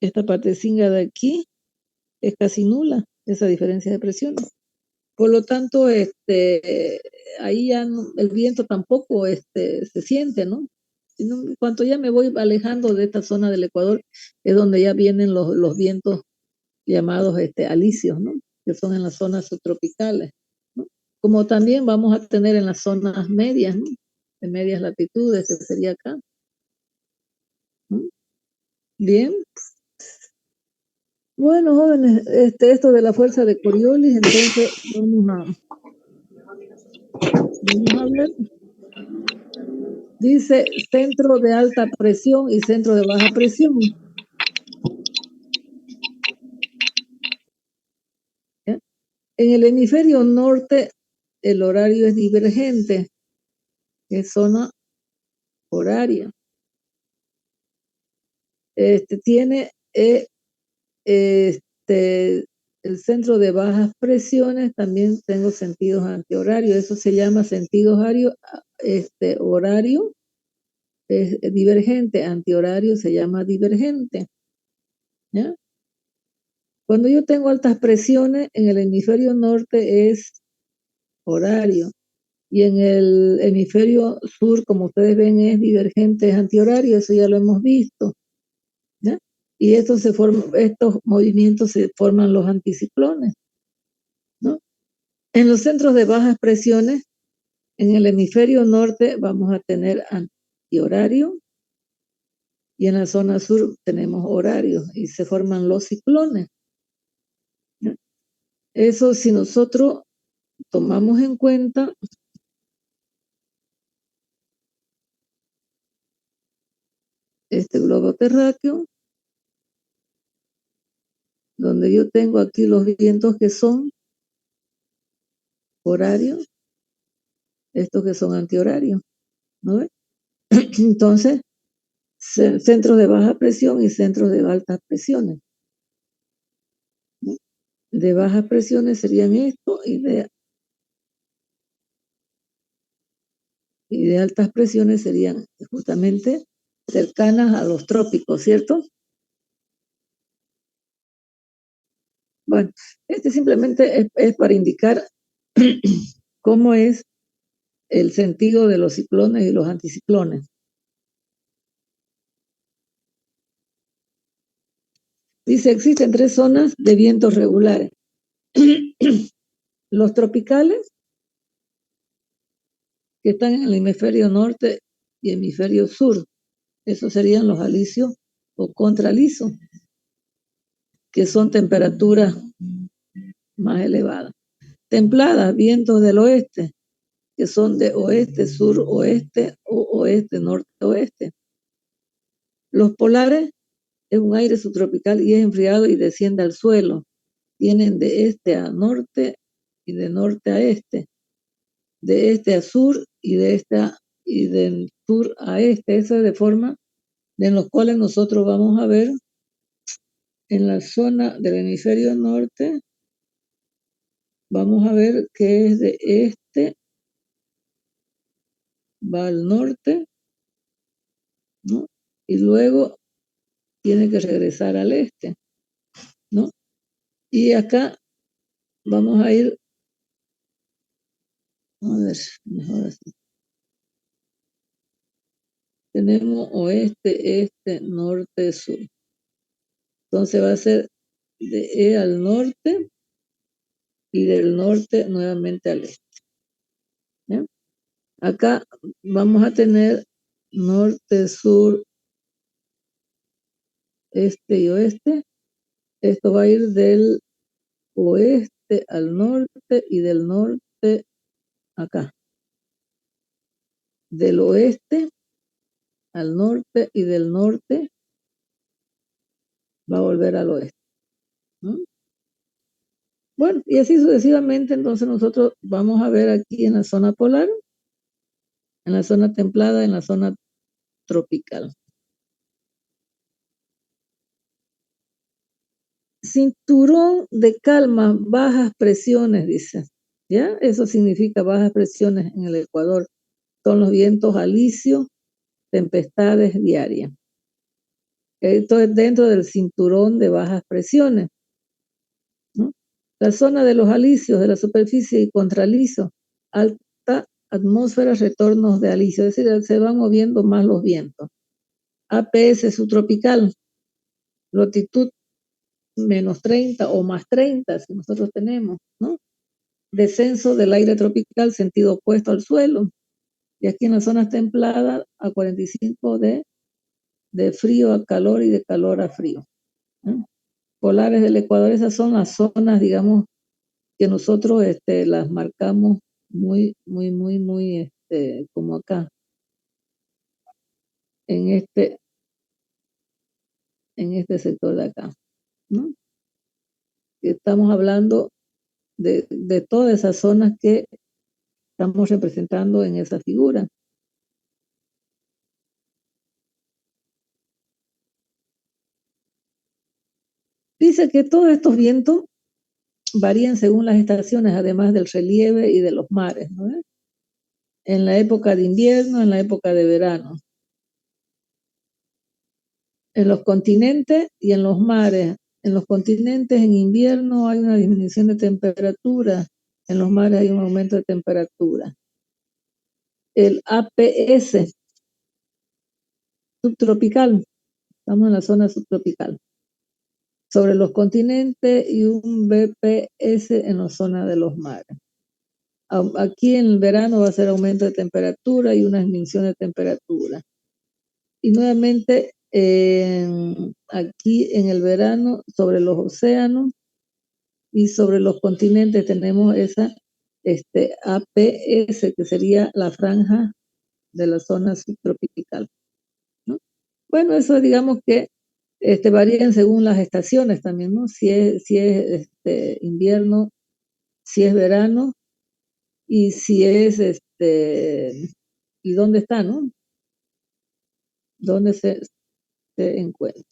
esta partecita de aquí es casi nula, esa diferencia de presión. Por lo tanto, ahí ya el viento tampoco se siente, ¿no? Cuando ya me voy alejando de esta zona del Ecuador, es donde ya vienen los vientos llamados alisios, ¿no? Que son en las zonas subtropicales, ¿no? Como también vamos a tener en las zonas medias, ¿no? De medias latitudes, que sería acá, ¿no? Bien. Bueno, jóvenes, esto de la fuerza de Coriolis, entonces vamos a ver. Dice centro de alta presión y centro de baja presión. ¿Ya? En el hemisferio norte el horario es divergente, es zona horaria. Tiene el centro de bajas presiones, también tengo sentidos antihorarios, eso se llama sentido horario, es divergente, antihorario se llama divergente, ¿ya? Cuando yo tengo altas presiones, en el hemisferio norte es horario, y en el hemisferio sur, como ustedes ven, es divergente, es antihorario, eso ya lo hemos visto, ¿ya? Y estos movimientos se forman los anticiclones, ¿no? En los centros de bajas presiones, en el hemisferio norte vamos a tener antihorario, y en la zona sur tenemos horario, y se forman los ciclones, ¿no? Eso, si nosotros tomamos en cuenta este globo terráqueo, donde yo tengo aquí los vientos que son horarios, estos que son antihorarios, ¿no ves? Entonces, centros de baja presión y centros de altas presiones, ¿no? De bajas presiones serían esto, y de altas presiones serían justamente cercanas a los trópicos, ¿cierto? Bueno, simplemente es para indicar cómo es el sentido de los ciclones y los anticiclones. Dice, existen 3 zonas de vientos regulares. Los tropicales, que están en el hemisferio norte y hemisferio sur. Esos serían los alisios o contralisos, que son temperaturas más elevadas. Templadas, vientos del oeste, que son de oeste, sur, oeste o oeste, norte, oeste. Los polares es un aire subtropical y es enfriado y desciende al suelo. Vienen de este a norte y de norte a este, de este a sur y del sur a este. Esa es de forma en los cuales nosotros vamos a ver en la zona del hemisferio norte, vamos a ver que es de este, va al norte, ¿no? Y luego tiene que regresar al este, ¿no? Y acá vamos a ir, a ver, mejor así. Tenemos oeste, este, norte, sur. Entonces va a ser de E al norte y del norte nuevamente al este, ¿ya? Acá vamos a tener norte, sur, este y oeste. Esto va a ir del oeste al norte y del norte acá. Del oeste al norte y del norte va a volver al oeste, ¿no? Bueno, y así sucesivamente. Entonces nosotros vamos a ver aquí en la zona polar, en la zona templada, en la zona tropical. Cinturón de calma, bajas presiones, dice. ¿Ya? Eso significa bajas presiones en el Ecuador. Son los vientos alisios, tempestades diarias. Esto es dentro del cinturón de bajas presiones, ¿no? La zona de los alisios, de la superficie y contraliso, alta atmósfera, retornos de alisio, es decir, se van moviendo más los vientos. APS subtropical, latitud menos 30 o más 30, si nosotros tenemos, ¿no? Descenso del aire tropical, sentido opuesto al suelo. Y aquí en las zonas templadas, a 45 de frío a calor y de calor a frío, ¿no? Polares del Ecuador, esas son las zonas, digamos, que nosotros las marcamos muy, muy, muy, muy, como acá, en este sector de acá, ¿no? Estamos hablando de todas esas zonas que estamos representando en esa figura. Dice que todos estos vientos varían según las estaciones, además del relieve y de los mares, ¿no? En la época de invierno, en la época de verano. En los continentes y en los mares. En los continentes en invierno hay una disminución de temperatura, en los mares hay un aumento de temperatura. El APS subtropical, estamos en la zona subtropical, sobre los continentes, y un BPS en la zona de los mares. Aquí en el verano va a ser aumento de temperatura y una disminución de temperatura. Y nuevamente aquí en el verano sobre los océanos y sobre los continentes tenemos esa APS, que sería la franja de la zona subtropical, ¿no? Bueno, eso digamos que varían según las estaciones también, ¿no? Si es invierno, si es verano, y si es y dónde está, ¿no? Dónde se encuentra.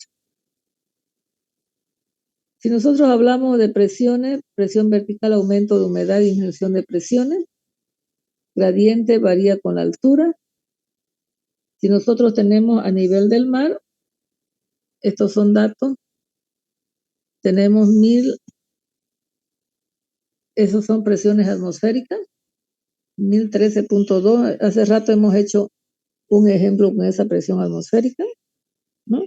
Si nosotros hablamos de presiones, presión vertical, aumento de humedad y disminución de presiones, gradiente varía con la altura. Si nosotros tenemos a nivel del mar, estos son datos, tenemos 1000, esos son presiones atmosféricas, 1013.2, hace rato hemos hecho un ejemplo con esa presión atmosférica, ¿no?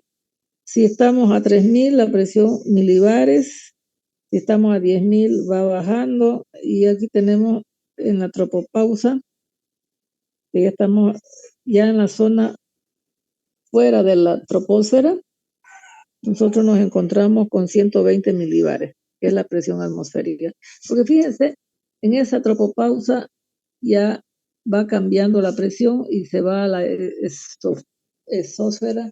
Si estamos a 3000, la presión milibares. Si estamos a 10.000 va bajando, y aquí tenemos en la tropopausa, que ya estamos ya en la zona fuera de la troposfera, nosotros nos encontramos con 120 milibares, que es la presión atmosférica. Porque fíjense, en esa tropopausa ya va cambiando la presión y se va a la exósfera,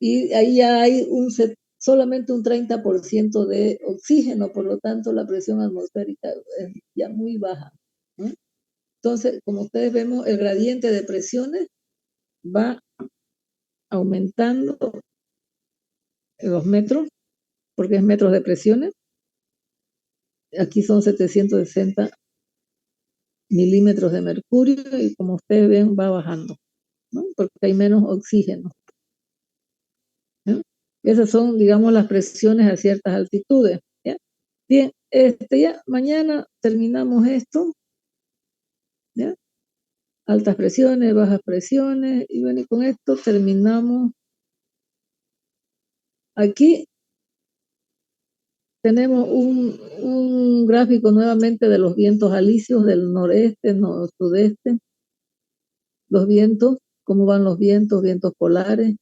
y ahí ya hay solamente un 30% de oxígeno, por lo tanto la presión atmosférica es ya muy baja, ¿no? Entonces, como ustedes vemos, el gradiente de presiones va aumentando en los metros, porque es metros de presiones. Aquí son 760 milímetros de mercurio, y como ustedes ven va bajando, ¿no? Porque hay menos oxígeno, ¿no? Esas son, digamos, las presiones a ciertas altitudes, ¿ya? Bien, ya mañana terminamos esto, ¿ya? Altas presiones, bajas presiones, y bueno, y con esto terminamos. Aquí tenemos un gráfico nuevamente de los vientos alisios del noreste, sudeste, los vientos, cómo van los vientos polares.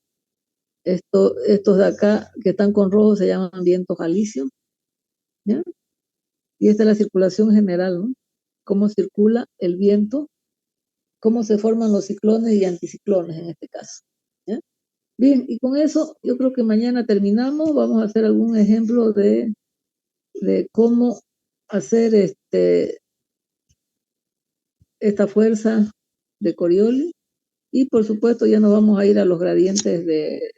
Estos de acá que están con rojo se llaman vientos alisios, ¿ya? Y esta es la circulación general, ¿no? Cómo circula el viento, cómo se forman los ciclones y anticiclones en este caso, ¿ya? Bien, y con eso yo creo que mañana terminamos. Vamos a hacer algún ejemplo de cómo hacer esta fuerza de Coriolis, y por supuesto ya nos vamos a ir a los gradientes de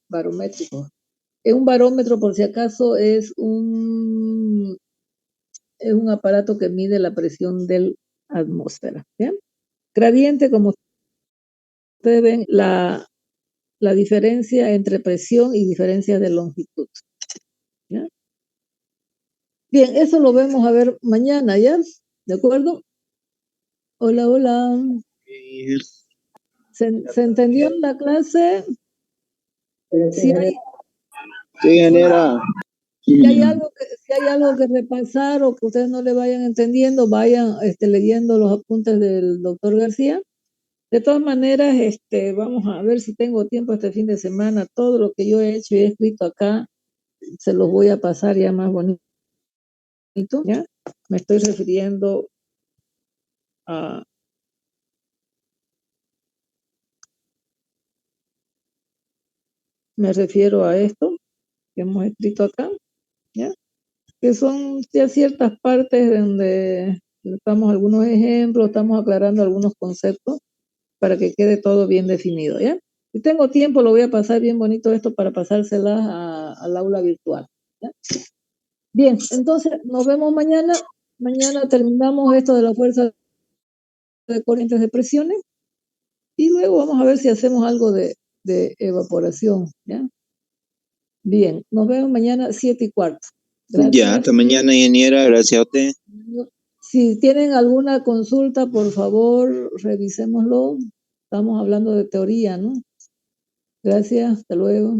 barométricos. Un barómetro, por si acaso, es un aparato que mide la presión de la atmósfera, ¿ya? Gradiente, como ustedes ven, la diferencia entre presión y diferencia de longitud, ¿ya? Bien, eso lo vemos a ver mañana, ¿ya? ¿De acuerdo? Hola, hola. ¿Se entendió la clase? Si hay, Sí, ingeniera. si hay algo que repasar o que ustedes no le vayan entendiendo, vayan leyendo los apuntes del doctor García. De todas maneras, vamos a ver si tengo tiempo este fin de semana. Todo lo que yo he hecho y he escrito acá, se los voy a pasar ya más bonito, ¿ya? Me estoy refiriendo a... Me refiero a esto que hemos escrito acá, ¿ya? Que son ya ciertas partes donde Estamos algunos ejemplos, estamos aclarando algunos conceptos para que quede todo bien definido, ¿ya? Si tengo tiempo, lo voy a pasar bien bonito esto para pasárselas al aula virtual, ¿ya? Bien, entonces nos vemos mañana. Mañana terminamos esto de la fuerza de corrientes de presiones y luego vamos a ver si hacemos algo de evaporación, ¿ya? Bien, nos vemos mañana 7:15. Gracias. Ya, hasta mañana, ingeniera. Gracias a usted. Si tienen alguna consulta, por favor, revisémoslo. Estamos hablando de teoría, ¿no? Gracias, hasta luego.